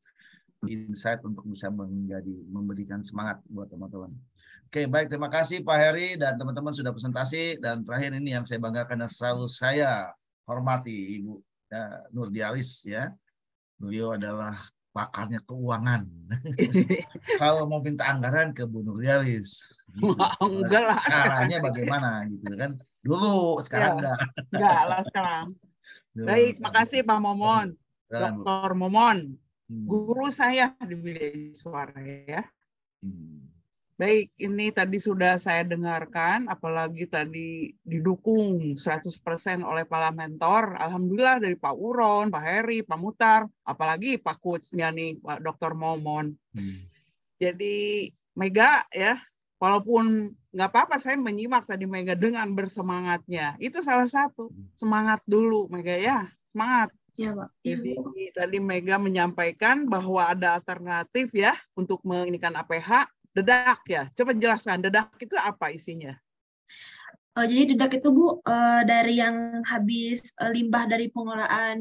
insight untuk bisa memberikan semangat buat teman-teman. Oke, baik, terima kasih Pak Heri dan teman-teman sudah presentasi. Dan terakhir ini yang saya banggakan dan selalu saya hormati Ibu Nurdialis ya. Beliau adalah pakarnya keuangan. Kalau mau minta anggaran ke Bu Nurdialis. Gitu. Enggak lah. Caranya bagaimana gitu kan. Dulu, sekarang enggak. Enggak lah sekarang. Baik, makasih Pak Momon. Dr. Momon. Guru saya di Bidang Suara ya. Baik, ini tadi sudah saya dengarkan, apalagi tadi didukung 100% oleh para mentor. Alhamdulillah dari Pak Uron, Pak Heri, Pak Mutar, apalagi Pak Coachnya nih, Pak Dr. Momon. Jadi Mega ya, walaupun nggak apa-apa saya menyimak tadi Mega dengan bersemangatnya. Itu salah satu, semangat dulu Mega ya, semangat. Ya, Pak. Jadi tadi Mega menyampaikan bahwa ada alternatif ya untuk menginikan APH, dedak ya. Coba jelaskan dedak itu apa isinya? Jadi dedak itu Bu dari yang habis limbah dari pengolahan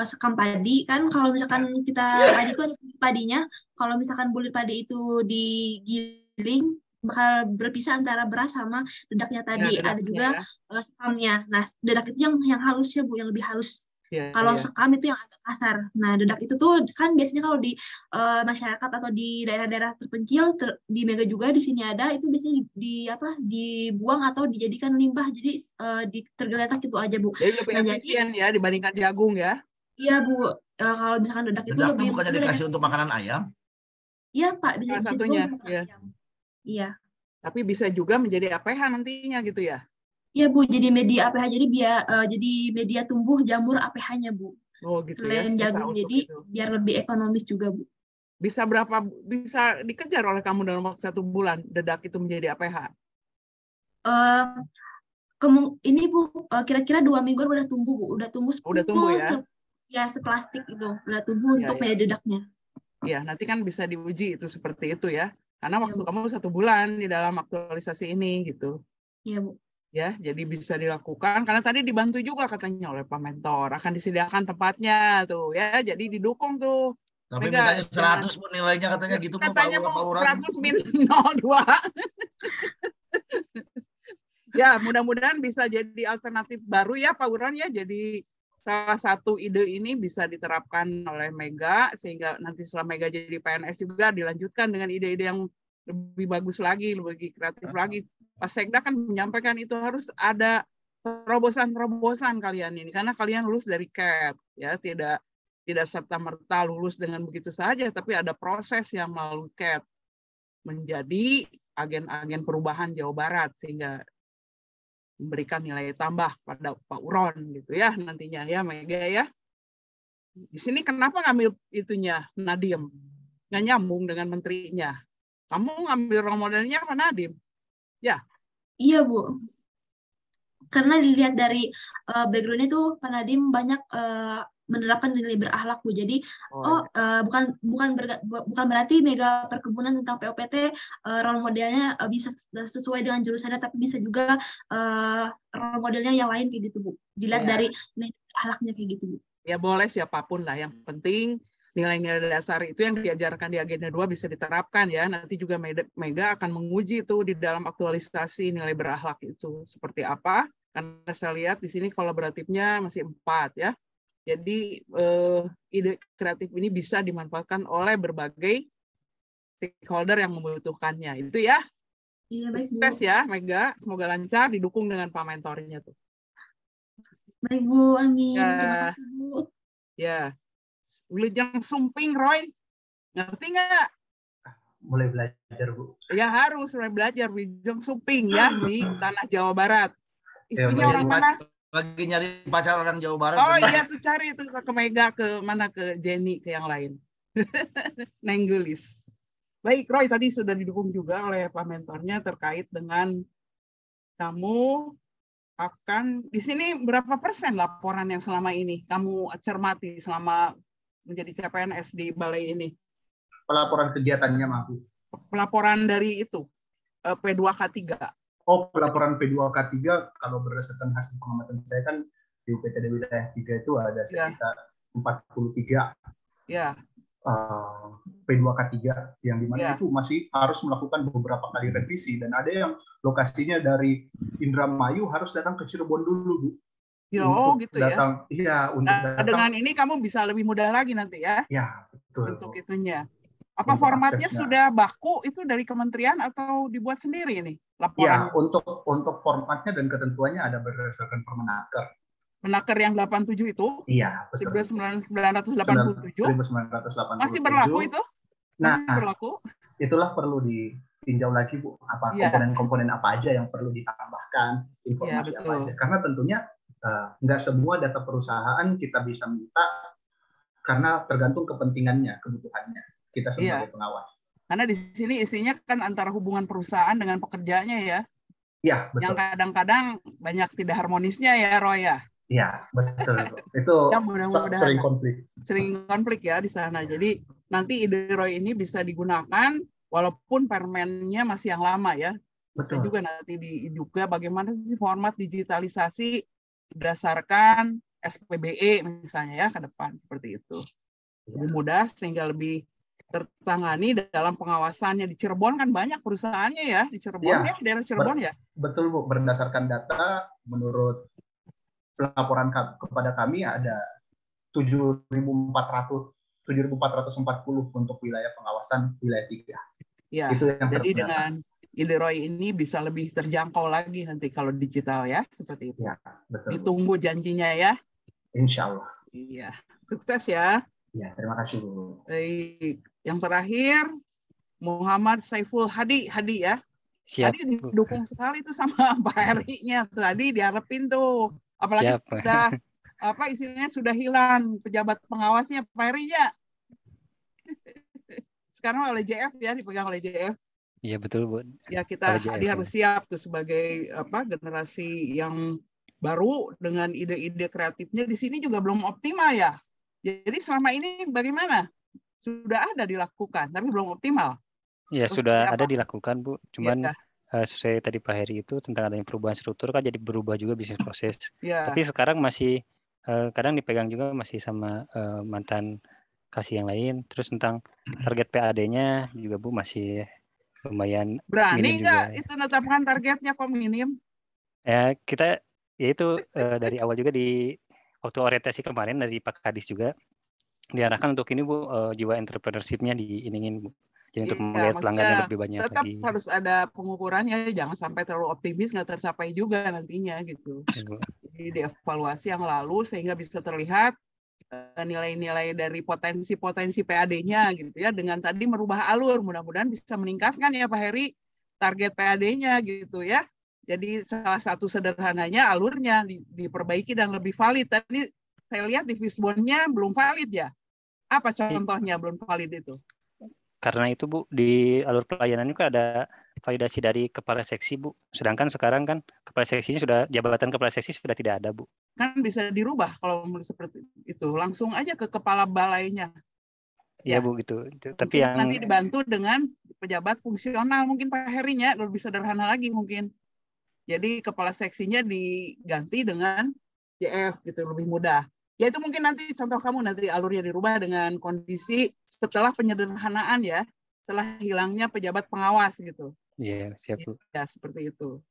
sekam padi kan, kalau misalkan kita padi itu ada padinya, kalau misalkan bulir padi itu digiling bakal berpisah antara beras sama dedaknya tadi. Ada juga sekamnya. Nah, dedak itu yang halus ya Bu, yang lebih halus. Kalau sekam itu yang agak kasar. Nah, dedak itu tuh kan biasanya kalau di masyarakat atau di daerah-daerah terpencil, di Mega juga di sini ada, itu biasanya dibuang atau dijadikan limbah. Jadi tergeletak itu aja Bu. Jadi lebih efisien ya dibandingkan jagung ya? Iya Bu. Kalau misalkan dedak itu lebih. Bukannya dikasih untuk makanan ayam? Iya Pak. Salah satunya. Iya. Tapi bisa juga menjadi APH nantinya gitu ya? Iya Bu, jadi media APH, jadi media tumbuh jamur APH-nya Bu. Oh gitu selain ya. jagung, jadi biar lebih ekonomis juga, Bu. Bisa dikejar oleh kamu dalam waktu 1 bulan dedak itu menjadi APH? Ini Bu, kira-kira 2 mingguan udah tumbuh, Bu. Udah tumbuh ya? Seplastik itu. Udah tumbuh untuk media dedaknya. Ya, nanti kan bisa diuji itu seperti itu ya. Karena waktu kamu 1 bulan di dalam aktualisasi ini gitu. Iya, Bu. Ya, jadi bisa dilakukan karena tadi dibantu juga katanya oleh Pak Mentor, akan disediakan tempatnya tuh ya, jadi didukung tuh. Tapi mintanya 100 pun nilainya katanya gitu Bu. Katanya mau 100 min 02. Ya, mudah-mudahan bisa jadi alternatif baru ya Pak Uron ya. Jadi salah satu ide ini bisa diterapkan oleh Mega sehingga nanti setelah Mega jadi PNS juga dilanjutkan dengan ide-ide yang lebih bagus lagi, lebih kreatif lagi. Pak Sekda kan menyampaikan itu harus ada terobosan-terobosan kalian ini karena kalian lulus dari CAT ya, tidak serta-merta lulus dengan begitu saja, tapi ada proses yang melalui CAT menjadi agen-agen perubahan Jawa Barat sehingga memberikan nilai tambah pada Pak Uron gitu ya nantinya ya Mega ya. Di sini kenapa ngambil itunya Nadiem? Nggak nyambung dengan menterinya. Kamu ngambil role modelnya apa Nadiem? Ya. Iya, Bu. Karena dilihat dari background-nya tuh Pak Nadiem banyak menerapkan nilai berakhlak, Bu. Jadi bukan berarti Mega Perkebunan tentang POPT role modelnya bisa sesuai dengan jurusannya, tapi bisa juga role modelnya yang lain kayak gitu, Bu. Dilihat dari nilai akhlaknya kayak gitu, Bu. Ya boleh siapapun lah, yang penting nilai-nilai dasar itu yang diajarkan di Agenda 2 bisa diterapkan ya. Nanti juga Mega akan menguji itu di dalam aktualisasi nilai berakhlak itu seperti apa. Karena saya lihat di sini kolaboratifnya masih 4 ya. Jadi ide kreatif ini bisa dimanfaatkan oleh berbagai stakeholder yang membutuhkannya. Itu ya. Iya, baik, Bu. Sukses ya Mega, semoga lancar, didukung dengan Pak Mentornya tuh. Baik, Bu, amin. Ya. Terima kasih, Bu. Ya. Wilujeng Sumping, Roy. Ngerti nggak? Mulai belajar, Bu. Ya harus mulai belajar Wilujeng Sumping ya di tanah Jawa Barat. Istrinya orang mana? Lagi nyari pacar orang Jawa Barat. Oh iya tuh cari tuh ke Mega, ke mana, ke Jenny, ke yang lain. Nenggelis. Baik, Roy tadi sudah didukung juga oleh Pak Mentornya terkait dengan kamu akan di sini berapa persen laporan yang selama ini kamu cermati selama menjadi CPNS di balai ini? Pelaporan kegiatannya, Bu. Pelaporan dari itu P2K3. Oh, pelaporan P2K3 kalau berdasarkan hasil pengamatan saya kan di UPTD wilayah 3 itu ada sekitar 43. Ya. P2K3 yang dimana itu masih harus melakukan beberapa kali revisi dan ada yang lokasinya dari Indramayu harus datang ke Cirebon dulu, Bu. Ya, oh gitu datang, ya. Iya, untuk datang. Dengan ini kamu bisa lebih mudah lagi nanti ya. Ya, betul. Untuk itunya. Apa untuk formatnya aksesnya sudah baku itu dari kementerian atau dibuat sendiri nih laporannya? Ya, untuk formatnya dan ketentuannya ada berdasarkan Permenaker. Menaker yang 87 itu? Iya, betul. 1987. 1987. Masih berlaku itu? Masih berlaku? Itulah perlu ditinjau lagi, Bu. Apa komponen-komponen apa aja yang perlu ditambahkan, informasi apa aja. Karena tentunya nggak semua data perusahaan kita bisa minta karena tergantung kepentingannya, kebutuhannya. Kita sebagai pengawas. Karena di sini isinya kan antara hubungan perusahaan dengan pekerjanya ya. Iya, betul. Yang kadang-kadang banyak tidak harmonisnya ya, Roy ya. Iya, betul. Itu sering konflik. Sering konflik ya di sana. Jadi nanti ide Roy ini bisa digunakan walaupun permennya masih yang lama ya. Bisa juga nanti juga bagaimana sih format digitalisasi berdasarkan SPBE misalnya ya ke depan seperti itu. Lebih mudah sehingga lebih tertangani dalam pengawasannya. Di Cirebon kan banyak perusahaannya ya, di Cirebon ya, daerah Cirebon ya. Betul, Bu. Berdasarkan data menurut laporan kepada kami ada 7.440 untuk wilayah pengawasan wilayah 3. Ya, itu yang jadi dengan ide Roy ini bisa lebih terjangkau lagi nanti kalau digital ya, seperti itu. Ya, betul. Ditunggu janjinya ya. Insya Allah. Iya, sukses ya. Ya, terima kasih, Bu. Baik, yang terakhir Muhammad Saiful Hadi ya. Siap. Tadi didukung sekali tuh sama Pak Heri-nya. Tadi diharapin tuh. Apalagi apa istilahnya sudah hilang pejabat pengawasnya Pak Heri ya. Sekarang oleh JF ya, dipegang oleh JF. Iya betul Bu. Ya kita harus siap tuh sebagai generasi yang baru dengan ide-ide kreatifnya. Di sini juga belum optimal ya. Jadi selama ini bagaimana? Sudah ada dilakukan, tapi belum optimal. Ya sudah ada dilakukan Bu. Cuman sesuai tadi Pak Heri itu tentang adanya perubahan struktur kan jadi berubah juga bisnis proses. Tapi sekarang masih kadang dipegang juga masih sama mantan kasih yang lain. Terus tentang target PAD-nya juga Bu masih lumayan berani nggak itu menetapkan targetnya kok minim? Ya kita ya itu dari awal juga di waktu orientasi kemarin dari Pak Kadis juga diarahkan untuk ini Bu jiwa entrepreneurship-nya diiningin Bu. Jadi untuk melihat pelanggan yang lebih banyak tetap lagi. Harus ada pengukurannya, jangan sampai terlalu optimis nggak tercapai juga nantinya gitu. Jadi dievaluasi yang lalu sehingga bisa terlihat nilai-nilai dari potensi-potensi PAD-nya gitu ya, dengan tadi merubah alur, mudah-mudahan bisa meningkatkan ya Pak Heri target PAD-nya gitu ya. Jadi salah satu sederhananya alurnya diperbaiki dan lebih valid. Tadi saya lihat di fishbone-nya belum valid ya. Apa contohnya belum valid itu? Karena itu Bu, di alur pelayanan itu ada validasi dari kepala seksi Bu. Sedangkan sekarang kan kepala seksinya sudah, jabatan kepala seksi sudah tidak ada Bu. Kan bisa dirubah kalau seperti itu. Langsung aja ke kepala balainya. Iya Bu gitu. Tapi yang nanti dibantu dengan pejabat fungsional mungkin Pak Herinya lebih sederhana lagi mungkin. Jadi kepala seksinya diganti dengan JF gitu, lebih mudah. Ya itu mungkin nanti contoh kamu nanti alurnya dirubah dengan kondisi setelah penyederhanaan ya, setelah hilangnya pejabat pengawas gitu. Iya, siap Bu. Ya seperti itu.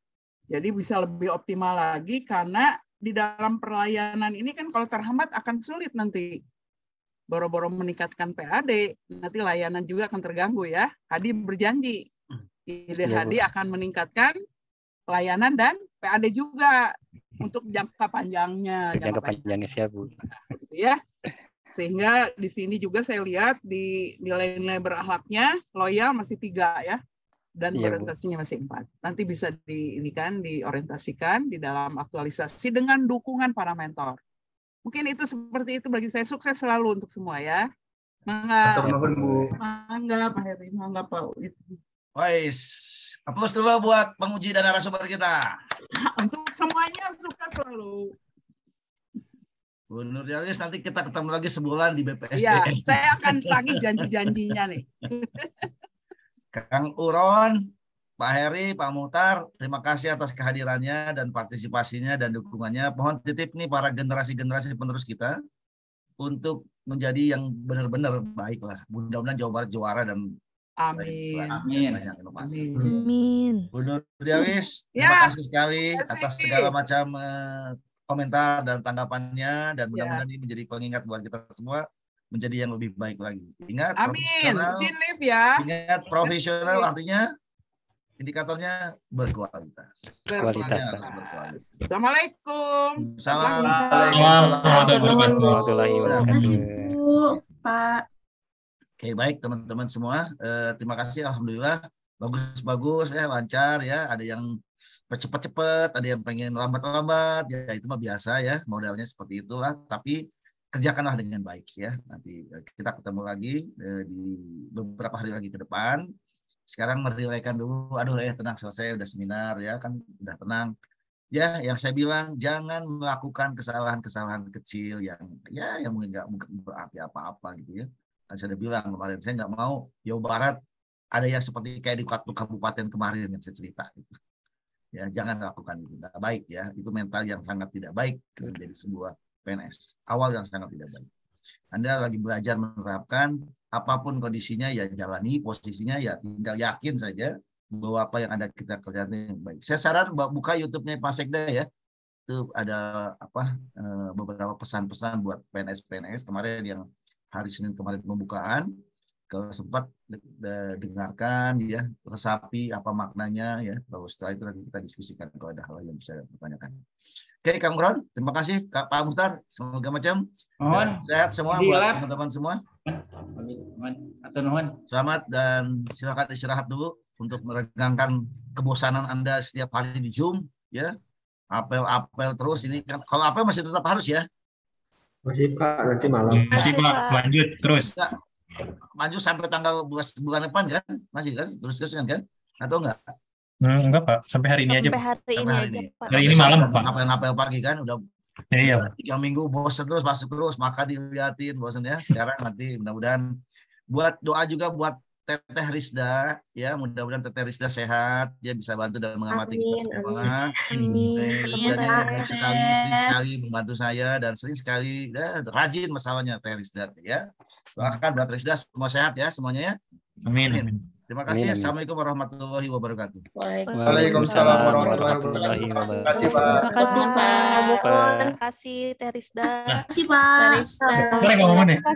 Jadi bisa lebih optimal lagi karena di dalam pelayanan ini kan kalau terhambat akan sulit nanti. Boro-boro meningkatkan PAD, nanti layanan juga akan terganggu ya. Hadi berjanji, ide Hadi akan meningkatkan pelayanan dan PAD juga untuk jangka panjangnya. Jangka panjangnya siap Bu. Gitu ya. Sehingga di sini juga saya lihat di nilai-nilai berakhlaknya loyal masih 3 ya, dan orientasinya masih 4. Nanti bisa diorientasikan di dalam aktualisasi dengan dukungan para mentor. Mungkin itu seperti itu bagi saya. Sukses selalu untuk semua ya. Mangga Pak Heri, mangga Pak. Wais, aplaus dulu buat penguji dan narasumber kita. Untuk semuanya sukses selalu. Bu Nurdialis, nanti kita ketemu lagi sebulan di BPSD. Iya, saya akan tagih janji-janjinya nih. Kang Uron, Pak Heri, Pak Muhtar, terima kasih atas kehadirannya dan partisipasinya dan dukungannya. Mohon titip nih para generasi-generasi penerus kita untuk menjadi yang benar-benar baik lah. Mudah-mudahan Jawa Barat juara dan amin. Banyak inovasi. Amin. Bu Nurdialis, terima kasih sekali atas segala macam komentar dan tanggapannya, dan mudah-mudahan ini menjadi pengingat buat kita semua menjadi yang lebih baik lagi. Ingat, ingat profesional artinya indikatornya berkualitas. Assalamualaikum. Assalamualaikum warahmatullahi wabarakatuh. Pak. Oke, baik teman-teman semua. Terima kasih, alhamdulillah bagus-bagus ya, lancar ya. Ada yang cepat-cepat, ada yang pengen lambat-lambat, ya itu mah biasa ya, modelnya seperti itulah. Tapi kerjakanlah dengan baik ya. Nanti kita ketemu lagi di beberapa hari lagi ke depan. Sekarang merilaikan dulu. Aduh tenang, selesai udah seminar ya kan, udah tenang. Ya, yang saya bilang jangan melakukan kesalahan-kesalahan kecil yang mungkin nggak berarti apa-apa gitu ya. Dan saya udah bilang kemarin, saya nggak mau Jawa Barat ada yang seperti kayak di kabupaten kemarin yang saya cerita gitu. Ya, jangan lakukan itu, nggak baik ya. Itu mental yang sangat tidak baik menjadi sebuah PNS. Awal yang sangat tidak baik. Anda lagi belajar menerapkan, apapun kondisinya ya jalani, posisinya ya tinggal yakin saja bahwa apa yang ada kita kerjakan yang baik. Saya saran buka YouTube-nya Pak Sekda ya. Itu ada beberapa pesan-pesan buat PNS-PNS kemarin yang hari Senin kemarin pembukaan. Kalau sempat dengarkan ya, resapi apa maknanya ya. Lalu setelah itu nanti kita diskusikan kalau ada hal yang bisa ditanyakan. Oke, Kang Ron, terima kasih Pak Muhtar, semoga macam sehat semua buat teman-teman semua. Selamat dan silakan istirahat dulu untuk meregangkan kebosanan Anda setiap hari di Zoom ya. Apel-apel terus ini kan, kalau apel masih tetap harus ya. Masih Pak, nanti malam. Masih Pak, lanjut terus. Ya, maju sampai tanggal bulan depan kan? Masih kan? Terus-terusan kan? Atau enggak? Enggak Pak, sampai hari ini aja. Sampai hari ini aja Pak. Hari ini malam Pak. Ngapel-ngapel pagi kan? Udah iya. 3 minggu bosan terus, masuk terus, maka diliatin bosan ya. Sekarang nanti mudah-mudahan buat doa juga buat Teteh Rizda ya, mudah-mudahan Teteh Rizda sehat, dia bisa bantu dan mengamati kita semua. Rizda sering sekali membantu saya dan sering sekali ya, rajin masalahnya Teteh Rizda ya. Doakan buat Rizda semua sehat ya semuanya ya. Amin. Terima kasih. Assalamualaikum warahmatullahi wabarakatuh. Waalaikumsalam warahmatullahi wabarakatuh. Terima kasih Pak. Terima kasih Pak. Terima kasih Teh Rizda. Terima kasih Pak. Teh Rizda.